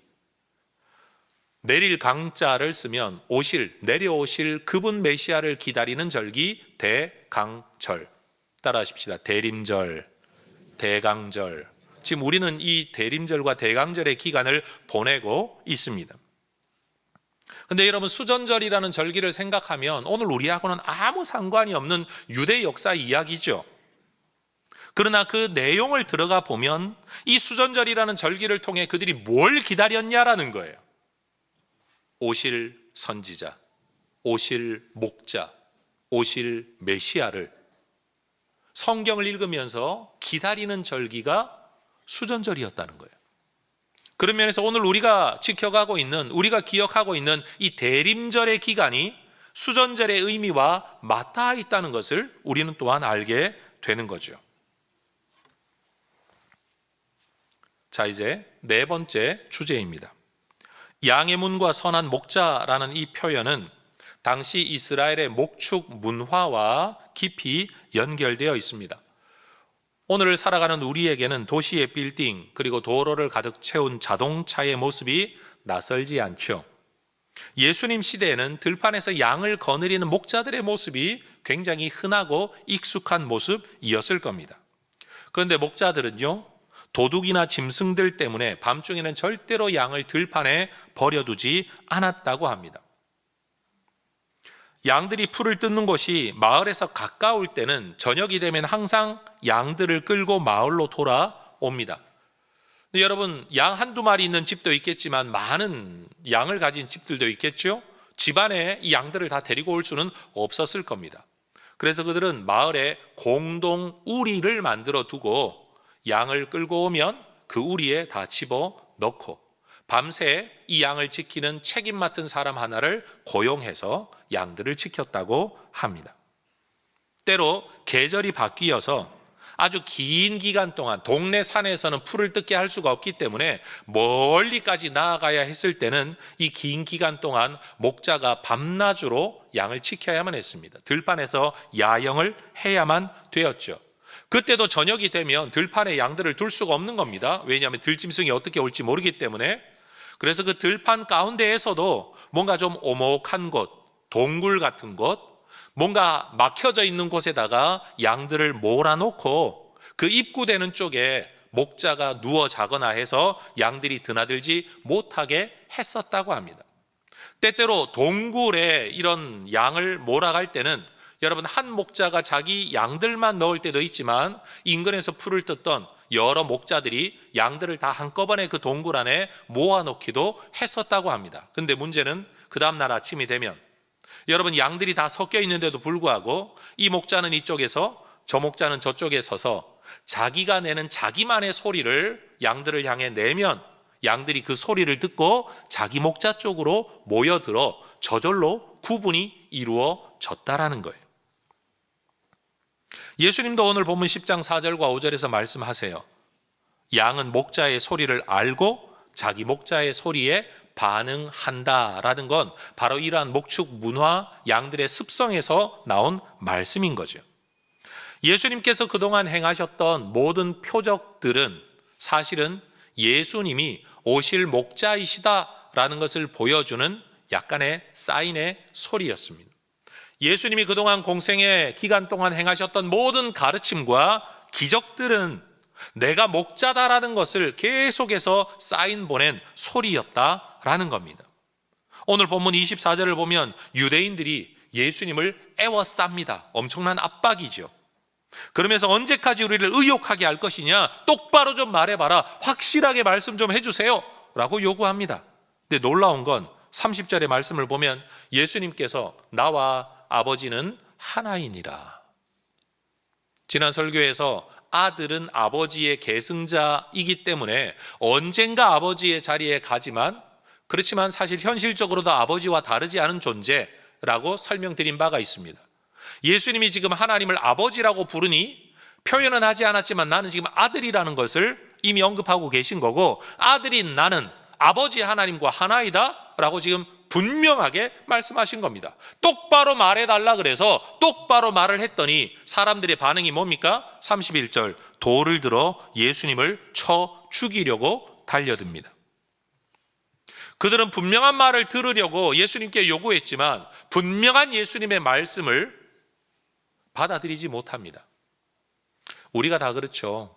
내릴 강자를 쓰면 내려오실 그분 메시아를 기다리는 절기, 대강절. 따라하십시다. 대림절, 대강절. 지금 우리는 이 대림절과 대강절의 기간을 보내고 있습니다. 근데 여러분, 수전절이라는 절기를 생각하면 오늘 우리하고는 아무 상관이 없는 유대 역사 이야기죠. 그러나 그 내용을 들어가 보면 이 수전절이라는 절기를 통해 그들이 뭘 기다렸냐라는 거예요. 오실 선지자, 오실 목자, 오실 메시아를 성경을 읽으면서 기다리는 절기가 수전절이었다는 거예요. 그런 면에서 오늘 우리가 지켜가고 있는, 우리가 기억하고 있는 이 대림절의 기간이 수전절의 의미와 맞닿아 있다는 것을 우리는 또한 알게 되는 거죠. 자, 이제 네 번째 주제입니다. 양의 문과 선한 목자라는 이 표현은 당시 이스라엘의 목축 문화와 깊이 연결되어 있습니다. 오늘 살아가는 우리에게는 도시의 빌딩 그리고 도로를 가득 채운 자동차의 모습이 낯설지 않죠. 예수님 시대에는 들판에서 양을 거느리는 목자들의 모습이 굉장히 흔하고 익숙한 모습이었을 겁니다. 그런데 목자들은요, 도둑이나 짐승들 때문에 밤중에는 절대로 양을 들판에 버려두지 않았다고 합니다. 양들이 풀을 뜯는 곳이 마을에서 가까울 때는 저녁이 되면 항상 양들을 끌고 마을로 돌아옵니다. 근데 여러분, 양 한두 마리 있는 집도 있겠지만 많은 양을 가진 집들도 있겠죠. 집안에 이 양들을 다 데리고 올 수는 없었을 겁니다. 그래서 그들은 마을에 공동 우리를 만들어 두고 양을 끌고 오면 그 우리에 다 집어넣고 밤새 이 양을 지키는 책임 맡은 사람 하나를 고용해서 양들을 지켰다고 합니다. 때로 계절이 바뀌어서 아주 긴 기간 동안 동네 산에서는 풀을 뜯게 할 수가 없기 때문에 멀리까지 나아가야 했을 때는 이 긴 기간 동안 목자가 밤낮으로 양을 지켜야만 했습니다. 들판에서 야영을 해야만 되었죠. 그때도 저녁이 되면 들판에 양들을 둘 수가 없는 겁니다. 왜냐하면 들짐승이 어떻게 올지 모르기 때문에. 그래서 그 들판 가운데에서도 뭔가 좀 오목한 곳, 동굴 같은 곳, 뭔가 막혀져 있는 곳에다가 양들을 몰아놓고 그 입구되는 쪽에 목자가 누워 자거나 해서 양들이 드나들지 못하게 했었다고 합니다. 때때로 동굴에 이런 양을 몰아갈 때는 여러분, 한 목자가 자기 양들만 넣을 때도 있지만 인근에서 풀을 뜯던 여러 목자들이 양들을 다 한꺼번에 그 동굴 안에 모아놓기도 했었다고 합니다. 근데 문제는 그 다음날 아침이 되면 여러분, 양들이 다 섞여 있는데도 불구하고 이 목자는 이쪽에서 저 목자는 저쪽에 서서 자기가 내는 자기만의 소리를 양들을 향해 내면 양들이 그 소리를 듣고 자기 목자 쪽으로 모여들어 저절로 구분이 이루어졌다라는 거예요. 예수님도 오늘 본문 10장 4절과 5절에서 말씀하세요. 양은 목자의 소리를 알고 자기 목자의 소리에 반응한다라는 건 바로 이러한 목축 문화, 양들의 습성에서 나온 말씀인 거죠. 예수님께서 그동안 행하셨던 모든 표적들은 사실은 예수님이 오실 목자이시다라는 것을 보여주는 약간의 사인의 소리였습니다. 예수님이 그동안 공생의 기간 동안 행하셨던 모든 가르침과 기적들은 내가 목자다라는 것을 계속해서 사인 보낸 소리였다라는 겁니다. 오늘 본문 24절을 보면 유대인들이 예수님을 애워쌉니다. 엄청난 압박이죠. 그러면서 언제까지 우리를 의욕하게 할 것이냐, 똑바로 좀 말해봐라, 확실하게 말씀 좀 해주세요 라고 요구합니다. 근데 놀라운 건 30절의 말씀을 보면 예수님께서 나와 아버지는 하나이니라. 지난 설교에서 아들은 아버지의 계승자이기 때문에 언젠가 아버지의 자리에 가지만 그렇지만 사실 현실적으로도 아버지와 다르지 않은 존재라고 설명드린 바가 있습니다. 예수님이 지금 하나님을 아버지라고 부르니 표현은 하지 않았지만 나는 지금 아들이라는 것을 이미 언급하고 계신 거고, 아들인 나는 아버지 하나님과 하나이다 라고 지금 분명하게 말씀하신 겁니다. 똑바로 말해달라 그래서 똑바로 말을 했더니 사람들의 반응이 뭡니까? 31절, 돌을 들어 예수님을 쳐 죽이려고 달려듭니다. 그들은 분명한 말을 들으려고 예수님께 요구했지만 분명한 예수님의 말씀을 받아들이지 못합니다. 우리가 다 그렇죠.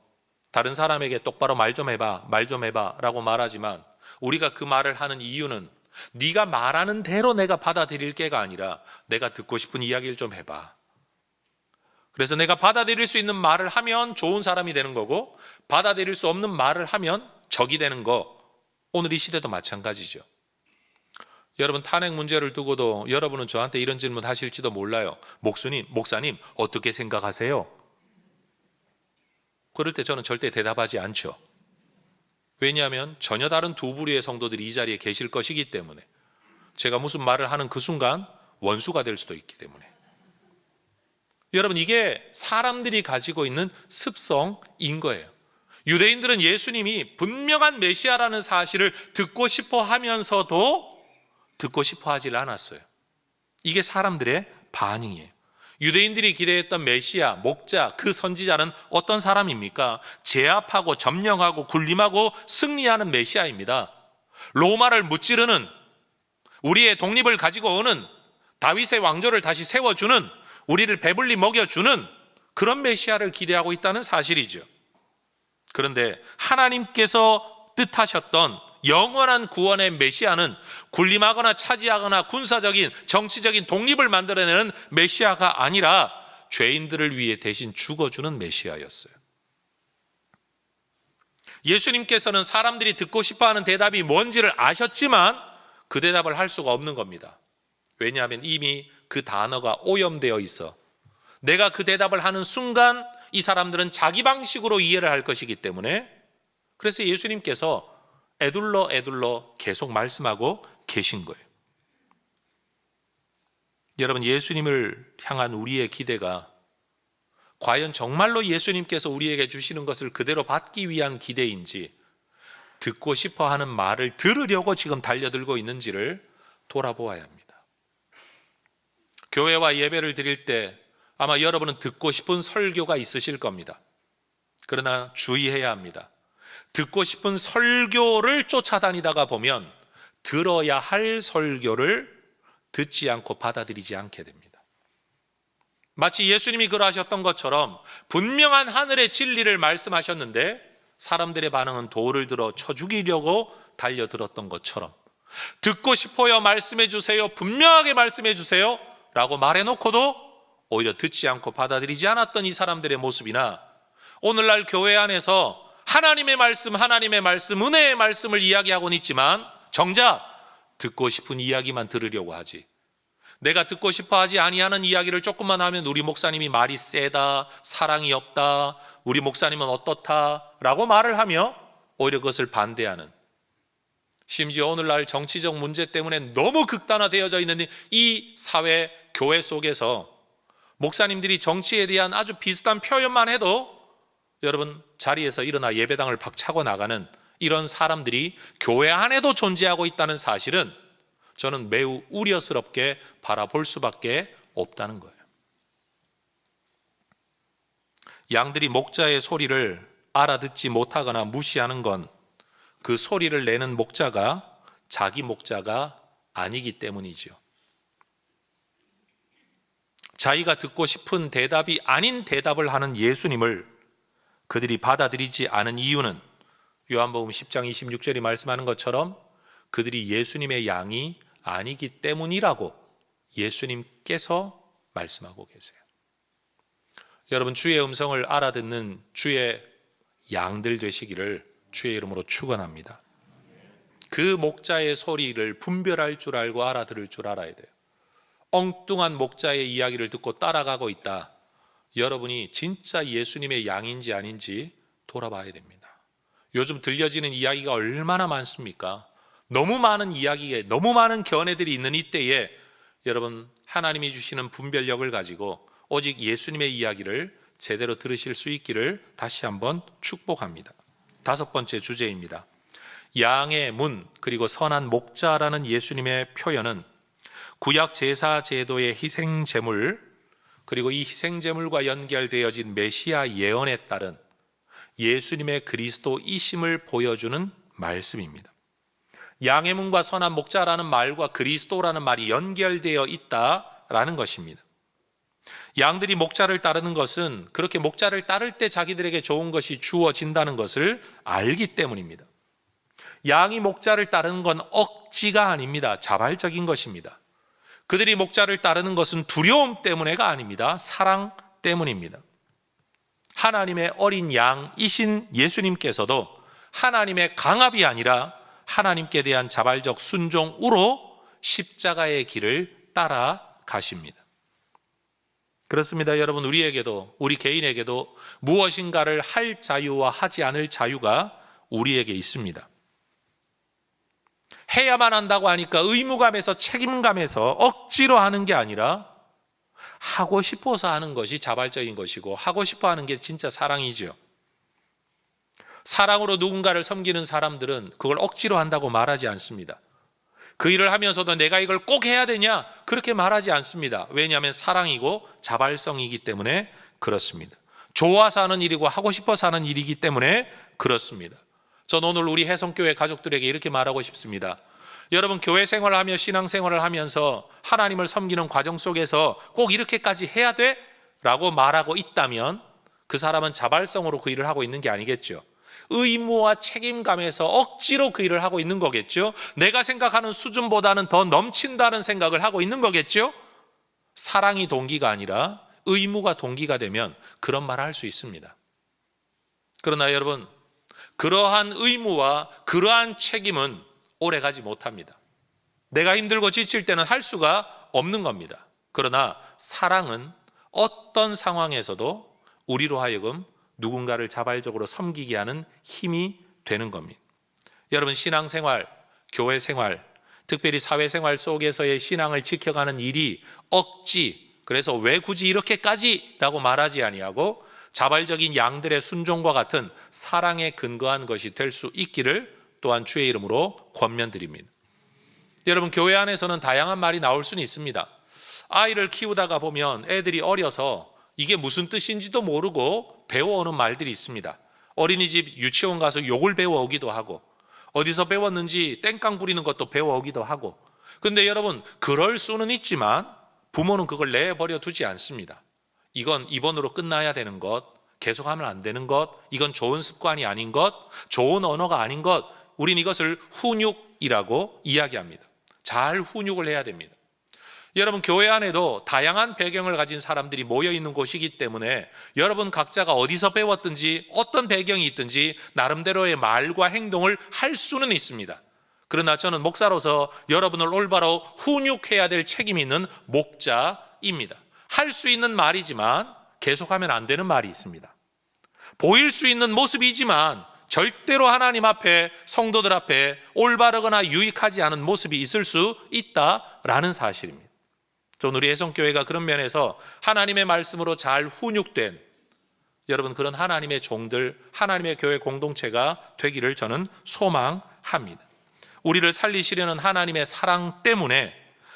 다른 사람에게 똑바로 말 좀 해봐, 말 좀 해봐 라고 말하지만 우리가 그 말을 하는 이유는 네가 말하는 대로 내가 받아들일 게가 아니라 내가 듣고 싶은 이야기를 좀 해봐. 그래서 내가 받아들일 수 있는 말을 하면 좋은 사람이 되는 거고, 받아들일 수 없는 말을 하면 적이 되는 거. 오늘 이 시대도 마찬가지죠. 여러분, 탄핵 문제를 두고도 여러분은 저한테 이런 질문 하실지도 몰라요. 목사님 어떻게 생각하세요? 그럴 때 저는 절대 대답하지 않죠. 왜냐하면 전혀 다른 두 부류의 성도들이 이 자리에 계실 것이기 때문에, 제가 무슨 말을 하는 그 순간 원수가 될 수도 있기 때문에. 여러분, 이게 사람들이 가지고 있는 습성인 거예요. 유대인들은 예수님이 분명한 메시아라는 사실을 듣고 싶어 하면서도 듣고 싶어 하질 않았어요. 이게 사람들의 반응이에요. 유대인들이 기대했던 메시아, 목자, 그 선지자는 어떤 사람입니까? 제압하고 점령하고 군림하고 승리하는 메시아입니다. 로마를 무찌르는, 우리의 독립을 가지고 오는, 다윗의 왕조를 다시 세워주는, 우리를 배불리 먹여주는 그런 메시아를 기대하고 있다는 사실이죠. 그런데 하나님께서 뜻하셨던 영원한 구원의 메시아는 군림하거나 차지하거나 군사적인 정치적인 독립을 만들어내는 메시아가 아니라 죄인들을 위해 대신 죽어주는 메시아였어요. 예수님께서는 사람들이 듣고 싶어하는 대답이 뭔지를 아셨지만 그 대답을 할 수가 없는 겁니다. 왜냐하면 이미 그 단어가 오염되어 있어 내가 그 대답을 하는 순간 이 사람들은 자기 방식으로 이해를 할 것이기 때문에, 그래서 예수님께서 애둘러 계속 말씀하고 계신 거예요. 여러분, 예수님을 향한 우리의 기대가 과연 정말로 예수님께서 우리에게 주시는 것을 그대로 받기 위한 기대인지, 듣고 싶어 하는 말을 들으려고 지금 달려들고 있는지를 돌아보아야 합니다. 교회와 예배를 드릴 때 아마 여러분은 듣고 싶은 설교가 있으실 겁니다. 그러나 주의해야 합니다. 듣고 싶은 설교를 쫓아다니다가 보면 들어야 할 설교를 듣지 않고 받아들이지 않게 됩니다. 마치 예수님이 그러하셨던 것처럼 분명한 하늘의 진리를 말씀하셨는데 사람들의 반응은 돌을 들어 쳐 죽이려고 달려들었던 것처럼, 듣고 싶어요, 말씀해 주세요, 분명하게 말씀해 주세요 라고 말해놓고도 오히려 듣지 않고 받아들이지 않았던 이 사람들의 모습이나, 오늘날 교회 안에서 하나님의 말씀, 은혜의 말씀을 이야기하고는 있지만 정작 듣고 싶은 이야기만 들으려고 하지, 내가 듣고 싶어 하지 아니하는 이야기를 조금만 하면 우리 목사님이 말이 세다, 사랑이 없다, 우리 목사님은 어떻다 라고 말을 하며 오히려 그것을 반대하는, 심지어 오늘날 정치적 문제 때문에 너무 극단화되어져 있는 이 사회, 교회 속에서 목사님들이 정치에 대한 아주 비슷한 표현만 해도 여러분 자리에서 일어나 예배당을 박차고 나가는 이런 사람들이 교회 안에도 존재하고 있다는 사실은 저는 매우 우려스럽게 바라볼 수밖에 없다는 거예요. 양들이 목자의 소리를 알아듣지 못하거나 무시하는 건 그 소리를 내는 목자가 자기 목자가 아니기 때문이죠. 자기가 듣고 싶은 대답이 아닌 대답을 하는 예수님을 그들이 받아들이지 않은 이유는 요한복음 10장 26절이 말씀하는 것처럼 그들이 예수님의 양이 아니기 때문이라고 예수님께서 말씀하고 계세요. 여러분, 주의 음성을 알아듣는 주의 양들 되시기를 주의 이름으로 축원합니다. 그 목자의 소리를 분별할 줄 알고 알아들을 줄 알아야 돼요. 엉뚱한 목자의 이야기를 듣고 따라가고 있다, 여러분이 진짜 예수님의 양인지 아닌지 돌아봐야 됩니다. 요즘 들려지는 이야기가 얼마나 많습니까? 너무 많은 이야기에 너무 많은 견해들이 있는 이때에 여러분 하나님이 주시는 분별력을 가지고 오직 예수님의 이야기를 제대로 들으실 수 있기를 다시 한번 축복합니다. 5번째 주제입니다. 양의 문 그리고 선한 목자라는 예수님의 표현은 구약 제사 제도의 희생 제물 그리고 이 희생 제물과 연결되어진 메시아 예언에 따른 예수님의 그리스도이심을 보여주는 말씀입니다. 양의 문과 선한 목자라는 말과 그리스도라는 말이 연결되어 있다라는 것입니다. 양들이 목자를 따르는 것은 그렇게 목자를 따를 때 자기들에게 좋은 것이 주어진다는 것을 알기 때문입니다. 양이 목자를 따르는 건 억지가 아닙니다. 자발적인 것입니다. 그들이 목자를 따르는 것은 두려움 때문에가 아닙니다. 사랑 때문입니다. 하나님의 어린 양이신 예수님께서도 하나님의 강압이 아니라 하나님께 대한 자발적 순종으로 십자가의 길을 따라가십니다. 그렇습니다. 여러분, 우리에게도 우리 개인에게도 무엇인가를 할 자유와 하지 않을 자유가 우리에게 있습니다. 해야만 한다고 하니까 의무감에서 책임감에서 억지로 하는 게 아니라 하고 싶어서 하는 것이 자발적인 것이고 하고 싶어 하는 게 진짜 사랑이죠. 사랑으로 누군가를 섬기는 사람들은 그걸 억지로 한다고 말하지 않습니다. 그 일을 하면서도 내가 이걸 꼭 해야 되냐? 그렇게 말하지 않습니다. 왜냐하면 사랑이고 자발성이기 때문에 그렇습니다. 좋아서 하는 일이고 하고 싶어서 하는 일이기 때문에 그렇습니다. 전 오늘 우리 해성교회 가족들에게 이렇게 말하고 싶습니다. 여러분, 교회 생활을 하며 신앙생활을 하면서 하나님을 섬기는 과정 속에서 꼭 이렇게까지 해야 돼? 라고 말하고 있다면 그 사람은 자발성으로 그 일을 하고 있는 게 아니겠죠. 의무와 책임감에서 억지로 그 일을 하고 있는 거겠죠. 내가 생각하는 수준보다는 더 넘친다는 생각을 하고 있는 거겠죠. 사랑이 동기가 아니라 의무가 동기가 되면 그런 말을 할 수 있습니다. 그러나 여러분, 그러한 의무와 그러한 책임은 오래가지 못합니다. 내가 힘들고 지칠 때는 할 수가 없는 겁니다. 그러나 사랑은 어떤 상황에서도 우리로 하여금 누군가를 자발적으로 섬기게 하는 힘이 되는 겁니다. 여러분, 신앙생활, 교회생활, 특별히 사회생활 속에서의 신앙을 지켜가는 일이 억지, 그래서 왜 굳이 이렇게까지? 라고 말하지 아니하고 자발적인 양들의 순종과 같은 사랑에 근거한 것이 될 수 있기를 또한 주의 이름으로 권면드립니다. 여러분, 교회 안에서는 다양한 말이 나올 수는 있습니다. 아이를 키우다가 보면 애들이 어려서 이게 무슨 뜻인지도 모르고 배워오는 말들이 있습니다. 어린이집, 유치원 가서 욕을 배워오기도 하고 어디서 배웠는지 땡깡 부리는 것도 배워오기도 하고. 근데 여러분, 그럴 수는 있지만 부모는 그걸 내버려 두지 않습니다. 이건 이번으로 끝나야 되는 것, 계속하면 안 되는 것, 이건 좋은 습관이 아닌 것, 좋은 언어가 아닌 것, 우린 이것을 훈육이라고 이야기합니다. 잘 훈육을 해야 됩니다. 여러분, 교회 안에도 다양한 배경을 가진 사람들이 모여 있는 곳이기 때문에 여러분 각자가 어디서 배웠든지 어떤 배경이 있든지 나름대로의 말과 행동을 할 수는 있습니다. 그러나 저는 목사로서 여러분을 올바로 훈육해야 될 책임이 있는 목자입니다. 할 수 있는 말이지만 계속하면 안 되는 말이 있습니다. 보일 수 있는 모습이지만 절대로 하나님 앞에, 성도들 앞에 올바르거나 유익하지 않은 모습이 있을 수 있다라는 사실입니다. 전 우리 해성교회가 그런 면에서 하나님의 말씀으로 잘 훈육된 여러분, 그런 하나님의 종들, 하나님의 교회 공동체가 되기를 저는 소망합니다. 우리를 살리시려는 하나님의 사랑 때문에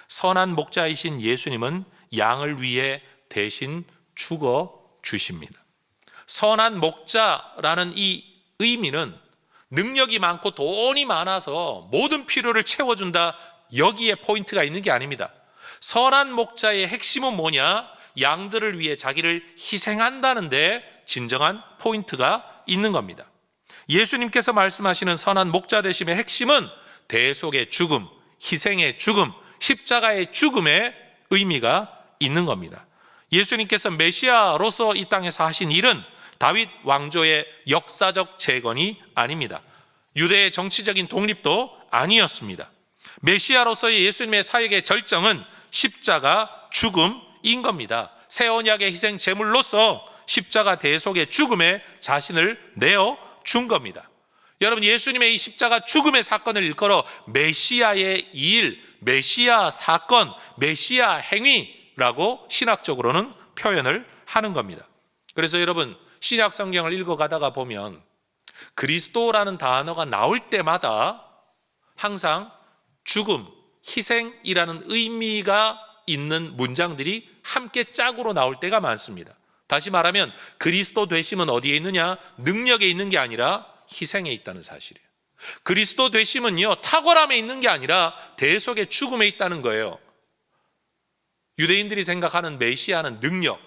선한 목자이신 예수님은 양을 위해 대신 죽어 주십니다. 선한 목자라는 이 의미는 능력이 많고 돈이 많아서 모든 필요를 채워준다, 여기에 포인트가 있는 게 아닙니다. 선한 목자의 핵심은 뭐냐? 양들을 위해 자기를 희생한다는데 진정한 포인트가 있는 겁니다. 예수님께서 말씀하시는 선한 목자 되심의 핵심은 대속의 죽음, 희생의 죽음, 십자가의 죽음의 의미가 있는 겁니다. 예수님께서 메시아로서 이 땅에서 하신 일은 다윗 왕조의 역사적 재건이 아닙니다. 유대의 정치적인 독립도 아니었습니다. 메시아로서의 예수님의 사역의 절정은 십자가 죽음인 겁니다. 새 언약의 희생 제물로서 십자가 대속의 죽음에 자신을 내어 준 겁니다. 여러분, 예수님의 이 십자가 죽음의 사건을 일컬어 메시아의 일, 메시아 사건, 메시아 행위라고 신학적으로는 표현을 하는 겁니다. 그래서 여러분, 신약 성경을 읽어가다가 보면 그리스도라는 단어가 나올 때마다 항상 죽음, 희생이라는 의미가 있는 문장들이 함께 짝으로 나올 때가 많습니다. 다시 말하면 그리스도 되심은 어디에 있느냐? 능력에 있는 게 아니라 희생에 있다는 사실이에요. 그리스도 되심은요, 탁월함에 있는 게 아니라 대속의 죽음에 있다는 거예요. 유대인들이 생각하는 메시아는 능력,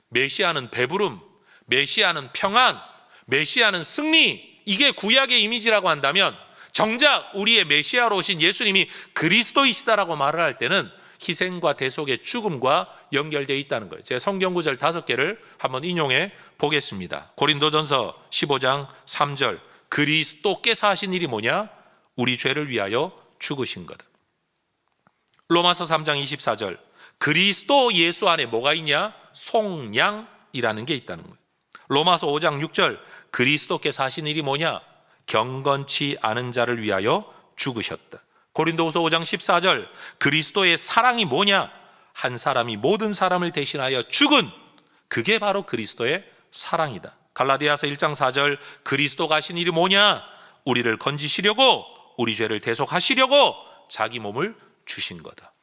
메시아는 배부름, 메시아는 평안, 메시아는 승리, 이게 구약의 이미지라고 한다면 정작 우리의 메시아로 오신 예수님이 그리스도이시다라고 말을 할 때는 희생과 대속의 죽음과 연결되어 있다는 거예요. 제가 성경 구절 5개를 한번 인용해 보겠습니다. 고린도전서 15장 3절, 그리스도께서 하신 일이 뭐냐? 우리 죄를 위하여 죽으신 거다. 로마서 3장 24절, 그리스도 예수 안에 뭐가 있냐? 속량이라는 게 있다는 거예요. 로마서 5장 6절, 그리스도께서 하신 일이 뭐냐? 경건치 않은 자를 위하여 죽으셨다. 고린도후서 5장 14절, 그리스도의 사랑이 뭐냐? 한 사람이 모든 사람을 대신하여 죽은, 그게 바로 그리스도의 사랑이다. 갈라디아서 1장 4절, 그리스도가 하신 일이 뭐냐? 우리를 건지시려고, 우리 죄를 대속하시려고 자기 몸을 주신 거다.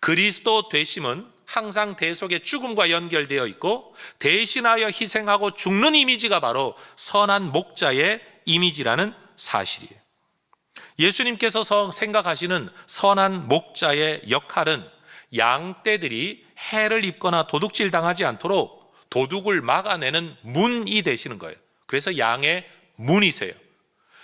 그리스도 되심은 항상 대속의 죽음과 연결되어 있고 대신하여 희생하고 죽는 이미지가 바로 선한 목자의 이미지라는 사실이에요. 예수님께서 생각하시는 선한 목자의 역할은 양떼들이 해를 입거나 도둑질 당하지 않도록 도둑을 막아내는 문이 되시는 거예요. 그래서 양의 문이세요.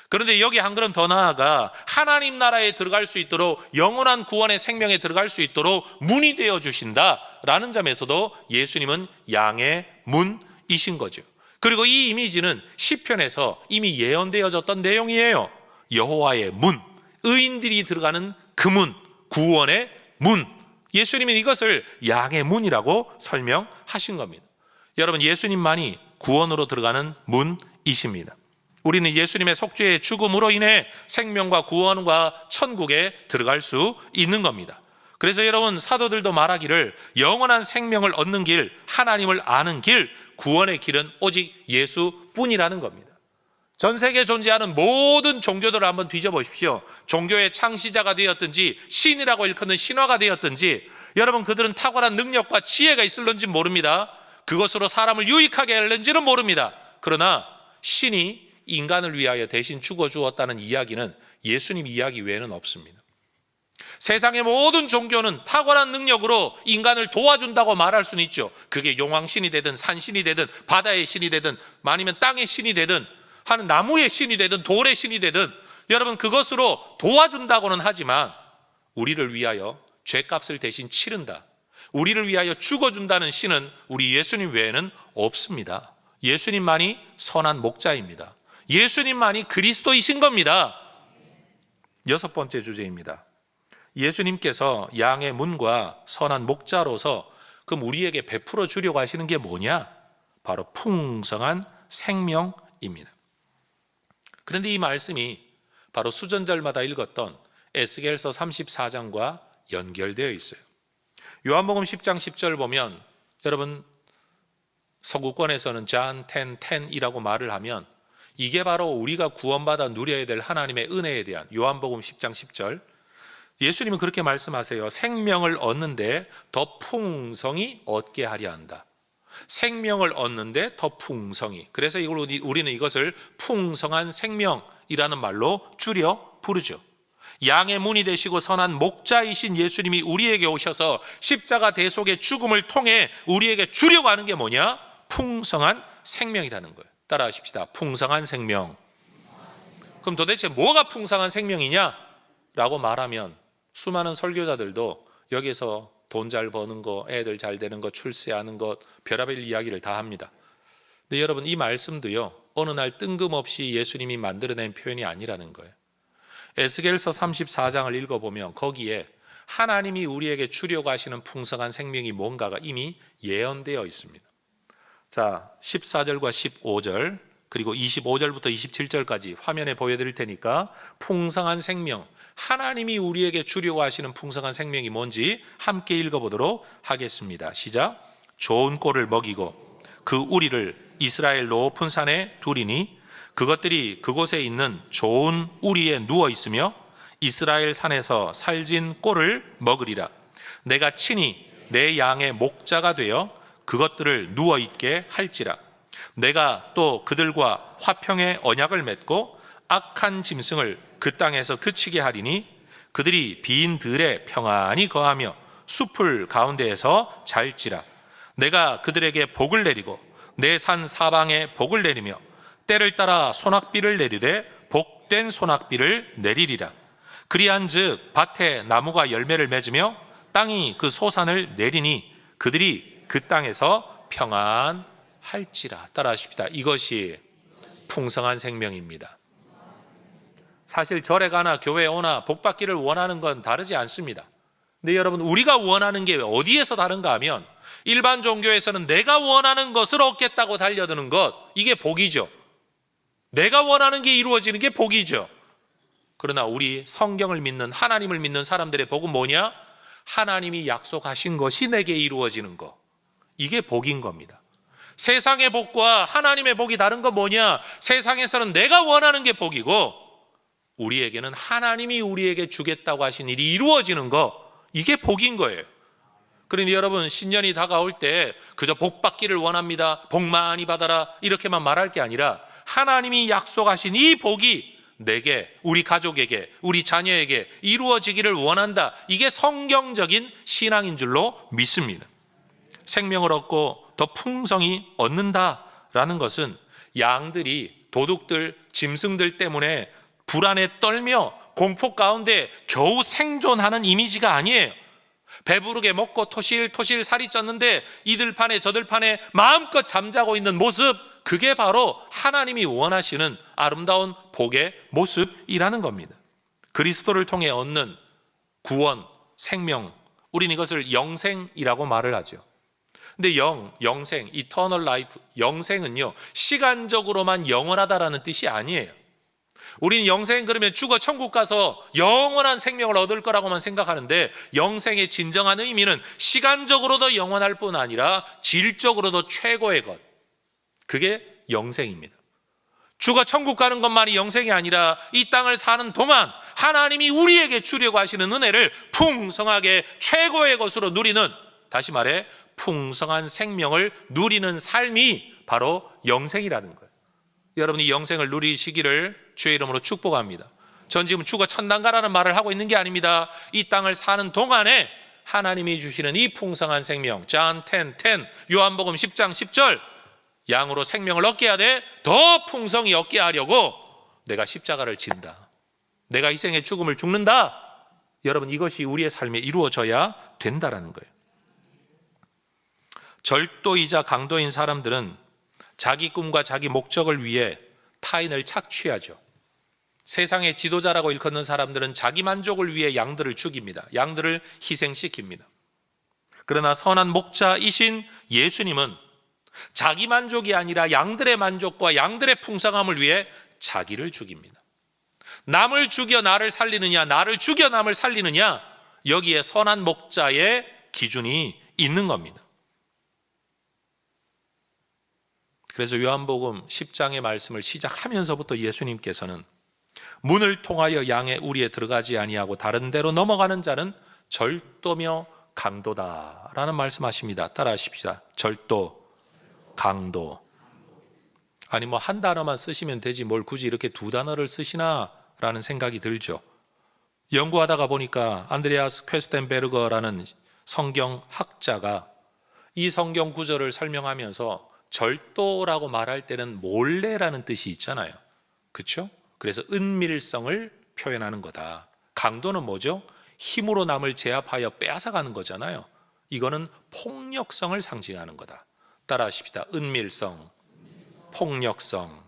그런데 여기 한 걸음 더 나아가 하나님 나라에 들어갈 수 있도록, 영원한 구원의 생명에 들어갈 수 있도록 문이 되어 주신다라는 점에서도 예수님은 양의 문이신 거죠. 그리고 이 이미지는 시편에서 이미 예언되어졌던 내용이에요. 여호와의 문, 의인들이 들어가는 그 문, 구원의 문. 예수님은 이것을 양의 문이라고 설명하신 겁니다. 여러분, 예수님만이 구원으로 들어가는 문이십니다. 우리는 예수님의 속죄의 죽음으로 인해 생명과 구원과 천국에 들어갈 수 있는 겁니다. 그래서 여러분, 사도들도 말하기를 영원한 생명을 얻는 길, 하나님을 아는 길, 구원의 길은 오직 예수뿐이라는 겁니다. 전 세계에 존재하는 모든 종교들을 한번 뒤져보십시오. 종교의 창시자가 되었든지 신이라고 일컫는 신화가 되었든지 여러분, 그들은 탁월한 능력과 지혜가 있을는지 모릅니다. 그것으로 사람을 유익하게 할는지는 모릅니다. 그러나 신이 인간을 위하여 대신 죽어 주었다는 이야기는 예수님 이야기 외에는 없습니다. 세상의 모든 종교는 탁월한 능력으로 인간을 도와준다고 말할 수는 있죠. 그게 용왕신이 되든 산신이 되든 바다의 신이 되든 아니면 땅의 신이 되든 하는 나무의 신이 되든 돌의 신이 되든 여러분, 그것으로 도와준다고는 하지만 우리를 위하여 죄값을 대신 치른다, 우리를 위하여 죽어준다는 신은 우리 예수님 외에는 없습니다. 예수님만이 선한 목자입니다. 예수님만이 그리스도이신 겁니다. 6번째 주제입니다. 예수님께서 양의 문과 선한 목자로서 그럼 우리에게 베풀어 주려고 하시는 게 뭐냐? 바로 풍성한 생명입니다. 그런데 이 말씀이 바로 수전절마다 읽었던 에스겔서 34장과 연결되어 있어요. 요한복음 10장 10절 보면 여러분, 서구권에서는 John 10:10이라고 말을 하면 이게 바로 우리가 구원받아 누려야 될 하나님의 은혜에 대한, 요한복음 10장 10절, 예수님은 그렇게 말씀하세요. 생명을 얻는데 더 풍성히 얻게 하려 한다. 생명을 얻는데 더 풍성히. 그래서 우리는 이것을 풍성한 생명이라는 말로 줄여 부르죠. 양의 문이 되시고 선한 목자이신 예수님이 우리에게 오셔서 십자가 대속의 죽음을 통해 우리에게 주려고 하는 게 뭐냐? 풍성한 생명이라는 거예요. 따라하십시다. 풍성한 생명. 그럼 도대체 뭐가 풍성한 생명이냐? 라고 말하면 수많은 설교자들도 여기서 돈 잘 버는 거, 애들 잘 되는 거, 출세하는 것, 별의별 이야기를 다 합니다. 근데 여러분, 이 말씀도요, 어느 날 뜬금없이 예수님이 만들어낸 표현이 아니라는 거예요. 에스겔서 34장을 읽어보면 거기에 하나님이 우리에게 주려고 하시는 풍성한 생명이 뭔가가 이미 예언되어 있습니다. 자, 14절과 15절 그리고 25절부터 27절까지 화면에 보여드릴 테니까 풍성한 생명, 하나님이 우리에게 주려고 하시는 풍성한 생명이 뭔지 함께 읽어보도록 하겠습니다. 시작. 좋은 꼴을 먹이고 그 우리를 이스라엘 높은 산에 두리니 그것들이 그곳에 있는 좋은 우리에 누워 있으며 이스라엘 산에서 살진 꼴을 먹으리라. 내가 친히 내 양의 목자가 되어 그것들을 누워 있게 할지라. 내가 또 그들과 화평의 언약을 맺고 악한 짐승을 그 땅에서 그치게 하리니 그들이 빈 들에 평안히 거하며 숲을 가운데에서 잘지라. 내가 그들에게 복을 내리고 내 산 사방에 복을 내리며 때를 따라 소낙비를 내리되 복된 소낙비를 내리리라. 그리한즉 밭에 나무가 열매를 맺으며 땅이 그 소산을 내리니 그들이 그 땅에서 평안할지라. 따라하십시다. 이것이 풍성한 생명입니다. 사실 절에 가나 교회에 오나 복 받기를 원하는 건 다르지 않습니다. 근데 여러분, 우리가 원하는 게 어디에서 다른가 하면 일반 종교에서는 내가 원하는 것을 얻겠다고 달려드는 것, 이게 복이죠. 내가 원하는 게 이루어지는 게 복이죠. 그러나 우리 성경을 믿는, 하나님을 믿는 사람들의 복은 뭐냐? 하나님이 약속하신 것이 내게 이루어지는 것, 이게 복인 겁니다. 세상의 복과 하나님의 복이 다른 건 뭐냐? 세상에서는 내가 원하는 게 복이고 우리에게는 하나님이 우리에게 주겠다고 하신 일이 이루어지는 것, 이게 복인 거예요. 그러니 여러분, 신년이 다가올 때 그저 복 받기를 원합니다, 복 많이 받아라, 이렇게만 말할 게 아니라 하나님이 약속하신 이 복이 내게, 우리 가족에게, 우리 자녀에게 이루어지기를 원한다. 이게 성경적인 신앙인 줄로 믿습니다. 생명을 얻고 더 풍성히 얻는다라는 것은 양들이 도둑들, 짐승들 때문에 불안에 떨며 공포 가운데 겨우 생존하는 이미지가 아니에요. 배부르게 먹고 토실토실 살이 쪘는데 이들 판에 저들 판에 마음껏 잠자고 있는 모습, 그게 바로 하나님이 원하시는 아름다운 복의 모습이라는 겁니다. 그리스도를 통해 얻는 구원, 생명, 우리는 이것을 영생이라고 말을 하죠. 근데 영생, eternal life, 영생은요, 시간적으로만 영원하다라는 뜻이 아니에요. 우리는 영생 그러면 죽어 천국 가서 영원한 생명을 얻을 거라고만 생각하는데, 영생의 진정한 의미는 시간적으로도 영원할 뿐 아니라 질적으로도 최고의 것, 그게 영생입니다. 죽어 천국 가는 것만이 영생이 아니라 이 땅을 사는 동안 하나님이 우리에게 주려고 하시는 은혜를 풍성하게 최고의 것으로 누리는, 다시 말해 풍성한 생명을 누리는 삶이 바로 영생이라는 거예요. 여러분이 영생을 누리시기를 주의 이름으로 축복합니다. 전 지금 죽어 천당 가라는 말을 하고 있는 게 아닙니다. 이 땅을 사는 동안에 하나님이 주시는 이 풍성한 생명, John 10:10, 요한복음 10장 10절, 양으로 생명을 얻게 하되 더 풍성히 얻게 하려고 내가 십자가를 진다, 내가 이 생의 죽음을 죽는다. 여러분, 이것이 우리의 삶에 이루어져야 된다라는 거예요. 절도이자 강도인 사람들은 자기 꿈과 자기 목적을 위해 타인을 착취하죠. 세상의 지도자라고 일컫는 사람들은 자기 만족을 위해 양들을 죽입니다. 양들을 희생시킵니다. 그러나 선한 목자이신 예수님은 자기 만족이 아니라 양들의 만족과 양들의 풍성함을 위해 자기를 죽입니다. 남을 죽여 나를 살리느냐, 나를 죽여 남을 살리느냐, 여기에 선한 목자의 기준이 있는 겁니다. 그래서 요한복음 10장의 말씀을 시작하면서부터 예수님께서는 문을 통하여 양의 우리에 들어가지 아니하고 다른 데로 넘어가는 자는 절도며 강도다라는 말씀하십니다. 따라하십시다. 절도, 강도. 아니 뭐 한 단어만 쓰시면 되지 뭘 굳이 이렇게 두 단어를 쓰시나라는 생각이 들죠. 연구하다가 보니까 안드레아스 퀘스텐베르거라는 성경학자가 이 성경 구절을 설명하면서 절도라고 말할 때는 몰래라는 뜻이 있잖아요. 그렇죠? 그래서 은밀성을 표현하는 거다. 강도는 뭐죠? 힘으로 남을 제압하여 빼앗아가는 거잖아요. 이거는 폭력성을 상징하는 거다. 따라하십시다. 은밀성, 폭력성.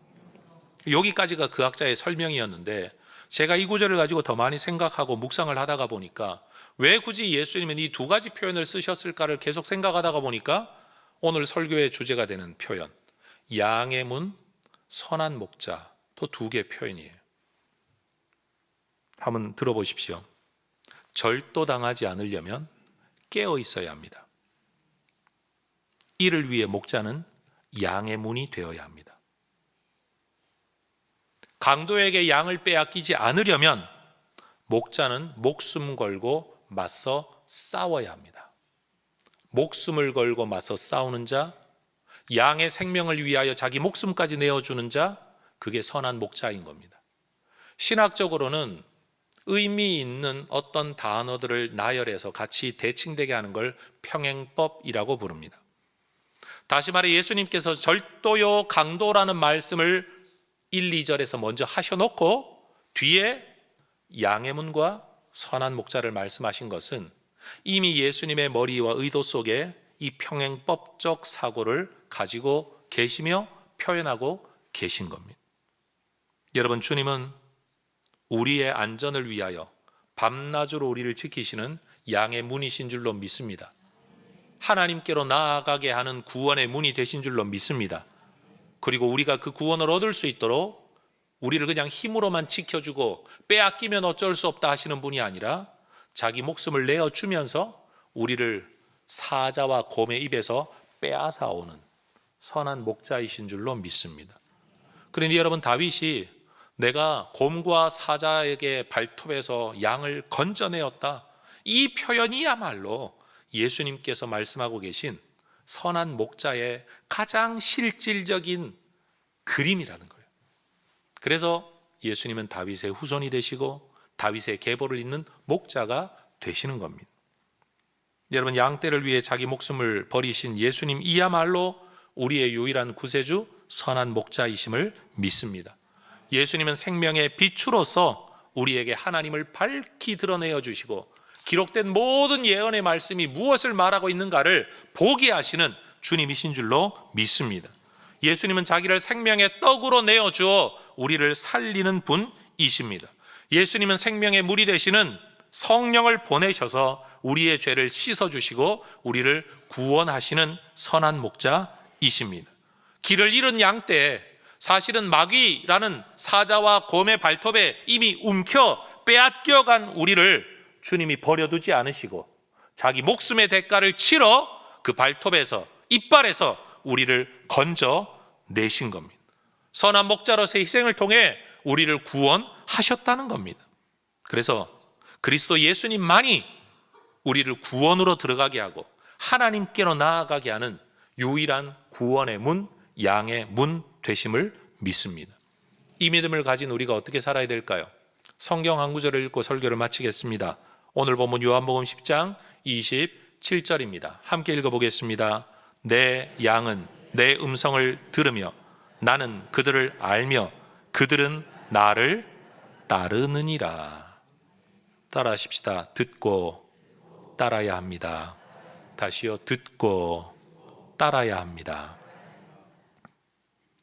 여기까지가 그 학자의 설명이었는데, 제가 이 구절을 가지고 더 많이 생각하고 묵상을 하다가 보니까 왜 굳이 예수님은 이 두 가지 표현을 쓰셨을까를 계속 생각하다가 보니까 오늘 설교의 주제가 되는 표현, 양의 문, 선한 목자, 또 두 개의 표현이에요. 한번 들어보십시오. 절도당하지 않으려면 깨어 있어야 합니다. 이를 위해 목자는 양의 문이 되어야 합니다. 강도에게 양을 빼앗기지 않으려면 목자는 목숨 걸고 맞서 싸워야 합니다. 목숨을 걸고 맞서 싸우는 자, 양의 생명을 위하여 자기 목숨까지 내어주는 자, 그게 선한 목자인 겁니다. 신학적으로는 의미 있는 어떤 단어들을 나열해서 같이 대칭되게 하는 걸 평행법이라고 부릅니다. 다시 말해 예수님께서 절도요 강도라는 말씀을 1, 2절에서 먼저 하셔놓고 뒤에 양의 문과 선한 목자를 말씀하신 것은 이미 예수님의 머리와 의도 속에 이 평행법적 사고를 가지고 계시며 표현하고 계신 겁니다. 여러분, 주님은 우리의 안전을 위하여 밤낮으로 우리를 지키시는 양의 문이신 줄로 믿습니다. 하나님께로 나아가게 하는 구원의 문이 되신 줄로 믿습니다. 그리고 우리가 그 구원을 얻을 수 있도록 우리를 그냥 힘으로만 지켜주고 빼앗기면 어쩔 수 없다 하시는 분이 아니라 자기 목숨을 내어주면서 우리를 사자와 곰의 입에서 빼앗아 오는 선한 목자이신 줄로 믿습니다. 그런데 여러분, 다윗이 내가 곰과 사자에게 발톱에서 양을 건져내었다, 이 표현이야말로 예수님께서 말씀하고 계신 선한 목자의 가장 실질적인 그림이라는 거예요. 그래서 예수님은 다윗의 후손이 되시고 다윗의 계보를 잇는 목자가 되시는 겁니다. 여러분, 양떼를 위해 자기 목숨을 버리신 예수님, 이야말로 우리의 유일한 구세주 선한 목자이심을 믿습니다. 예수님은 생명의 빛으로서 우리에게 하나님을 밝히 드러내어 주시고 기록된 모든 예언의 말씀이 무엇을 말하고 있는가를 보게 하시는 주님이신 줄로 믿습니다. 예수님은 자기를 생명의 떡으로 내어주어 우리를 살리는 분이십니다. 예수님은 생명의 물이 되시는 성령을 보내셔서 우리의 죄를 씻어주시고 우리를 구원하시는 선한 목자이십니다. 길을 잃은 양떼, 사실은 마귀라는 사자와 곰의 발톱에 이미 움켜 빼앗겨간 우리를 주님이 버려두지 않으시고 자기 목숨의 대가를 치러 그 발톱에서, 이빨에서 우리를 건져내신 겁니다. 선한 목자로서의 희생을 통해 우리를 구원하셨다는 겁니다. 그래서 그리스도 예수님만이 우리를 구원으로 들어가게 하고 하나님께로 나아가게 하는 유일한 구원의 문, 양의 문 되심을 믿습니다. 이 믿음을 가진 우리가 어떻게 살아야 될까요? 성경 한 구절을 읽고 설교를 마치겠습니다. 오늘 본문 요한복음 10장 27절입니다. 함께 읽어보겠습니다. 내 양은 내 음성을 들으며 나는 그들을 알며 그들은 나를 따르느니라. 따라하십시다. 듣고 따라야 합니다. 다시요. 듣고 따라야 합니다.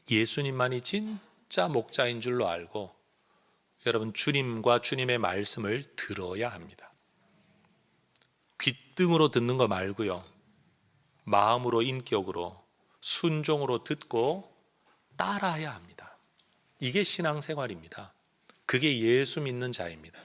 예수님만이 진짜 목자인 줄로 알고 여러분, 주님과 주님의 말씀을 들어야 합니다. 귓등으로 듣는 거 말고요, 마음으로, 인격으로, 순종으로 듣고 따라야 합니다. 이게 신앙생활입니다. 그게 예수 믿는 자입니다.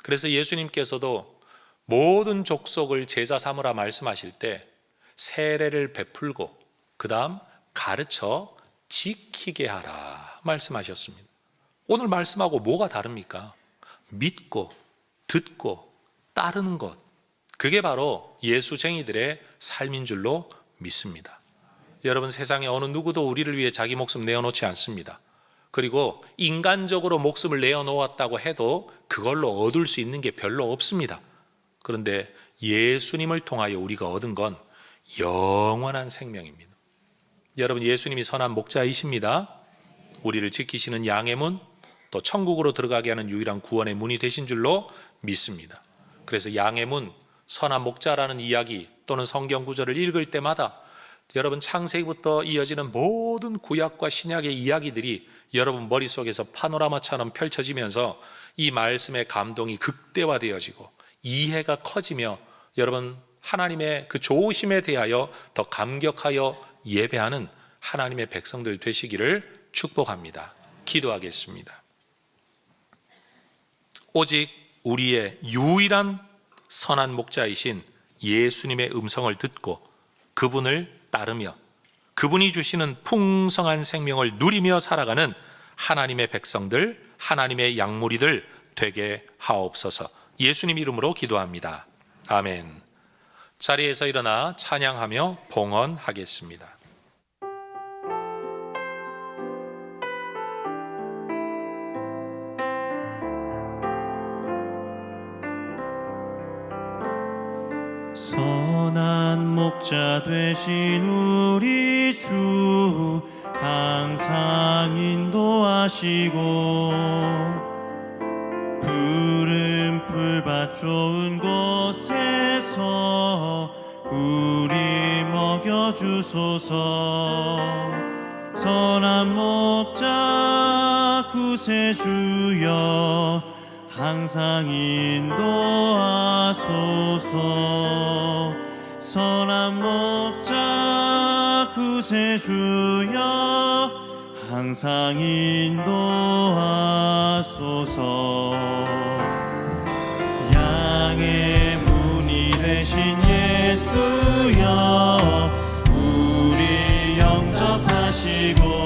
그래서 예수님께서도 모든 족속을 제자 삼으라 말씀하실 때 세례를 베풀고 그 다음 가르쳐 지키게 하라 말씀하셨습니다. 오늘 말씀하고 뭐가 다릅니까? 믿고 듣고 따르는 것, 그게 바로 예수쟁이들의 삶인 줄로 믿습니다. 여러분, 세상에 어느 누구도 우리를 위해 자기 목숨 내어놓지 않습니다. 그리고 인간적으로 목숨을 내어놓았다고 해도 그걸로 얻을 수 있는 게 별로 없습니다. 그런데 예수님을 통하여 우리가 얻은 건 영원한 생명입니다. 여러분, 예수님이 선한 목자이십니다. 우리를 지키시는 양의 문, 또 천국으로 들어가게 하는 유일한 구원의 문이 되신 줄로 믿습니다. 그래서 양의 문, 선한 목자라는 이야기 또는 성경 구절을 읽을 때마다 여러분, 창세기부터 이어지는 모든 구약과 신약의 이야기들이 여러분 머릿속에서 파노라마처럼 펼쳐지면서 이 말씀의 감동이 극대화되어지고 이해가 커지며 여러분, 하나님의 그 좋으심에 대하여 더 감격하여 예배하는 하나님의 백성들 되시기를 축복합니다. 기도하겠습니다. 오직 우리의 유일한 선한 목자이신 예수님의 음성을 듣고 그분을 따르며 그분이 주시는 풍성한 생명을 누리며 살아가는 하나님의 백성들, 하나님의 양무리들 되게 하옵소서. 예수님 이름으로 기도합니다. 아멘. 자리에서 일어나 찬양하며 봉헌하겠습니다. 선한 목자 되신 우리 주 항상 인도하시고 푸른 풀밭 좋은 곳에서 우리 먹여주소서. 선한 목자 구세주여 항상 인도하소서. 선한 목자 구세주여 항상 인도하소서. 양의 문이 되신 예수여 우리 영접하시고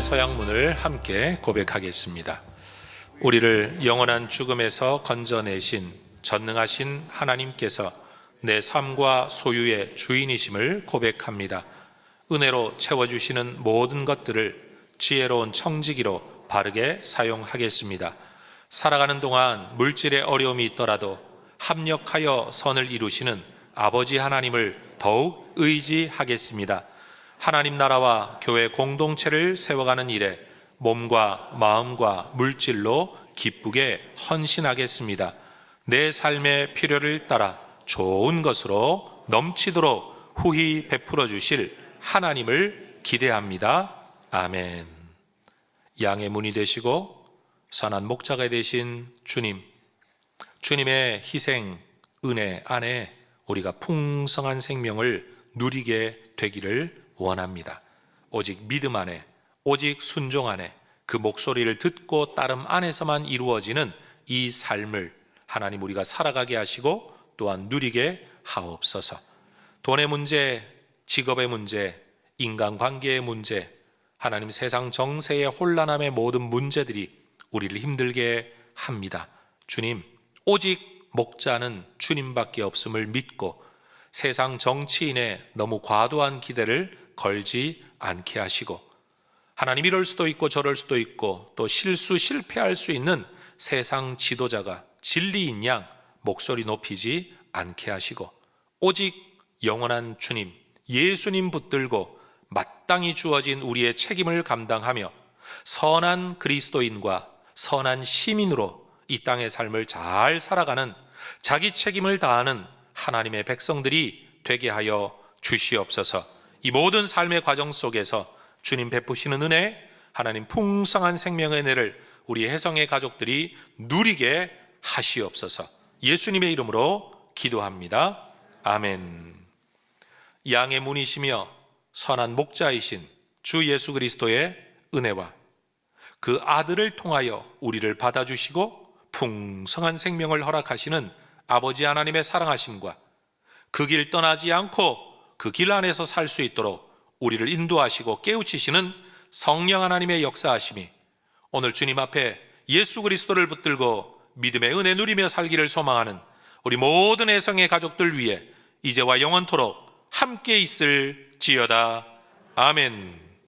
서양문을 함께 고백하겠습니다. 우리를 영원한 죽음에서 건져내신 전능하신 하나님께서 내 삶과 소유의 주인이심을 고백합니다. 은혜로 채워주시는 모든 것들을 지혜로운 청지기로 바르게 사용하겠습니다. 살아가는 동안 물질의 어려움이 있더라도 합력하여 선을 이루시는 아버지 하나님을 더욱 의지하겠습니다. 하나님 나라와 교회 공동체를 세워가는 일에 몸과 마음과 물질로 기쁘게 헌신하겠습니다. 내 삶의 필요를 따라 좋은 것으로 넘치도록 후히 베풀어 주실 하나님을 기대합니다. 아멘. 양의 문이 되시고 선한 목자가 되신 주님, 주님의 희생, 은혜 안에 우리가 풍성한 생명을 누리게 되기를 원합니다. 오직 믿음 안에, 오직 순종 안에, 그 목소리를 듣고 따름 안에서만 이루어지는 이 삶을 하나님 우리가 살아가게 하시고 또한 누리게 하옵소서. 돈의 문제, 직업의 문제, 인간관계의 문제, 하나님 세상 정세의 혼란함의 모든 문제들이 우리를 힘들게 합니다. 주님, 오직 목자는 주님밖에 없음을 믿고 세상 정치인에 너무 과도한 기대를 걸지 않게 하시고, 하나님 이럴 수도 있고 저럴 수도 있고 또 실패할 수 있는 세상 지도자가 진리인 양 목소리 높이지 않게 하시고, 오직 영원한 주님, 예수님 붙들고 마땅히 주어진 우리의 책임을 감당하며 선한 그리스도인과 선한 시민으로 이 땅의 삶을 잘 살아가는, 자기 책임을 다하는 하나님의 백성들이 되게 하여 주시옵소서. 이 모든 삶의 과정 속에서 주님 베푸시는 은혜, 하나님 풍성한 생명의 은혜를 우리 혜성의 가족들이 누리게 하시옵소서. 예수님의 이름으로 기도합니다. 아멘. 양의 문이시며 선한 목자이신 주 예수 그리스도의 은혜와 그 아들을 통하여 우리를 받아주시고 풍성한 생명을 허락하시는 아버지 하나님의 사랑하심과 그 길 떠나지 않고 그 길 안에서 살 수 있도록 우리를 인도하시고 깨우치시는 성령 하나님의 역사하심이 오늘 주님 앞에 예수 그리스도를 붙들고 믿음의 은혜 누리며 살기를 소망하는 우리 모든 혜성의 가족들 위해 이제와 영원토록 함께 있을지어다. 아멘.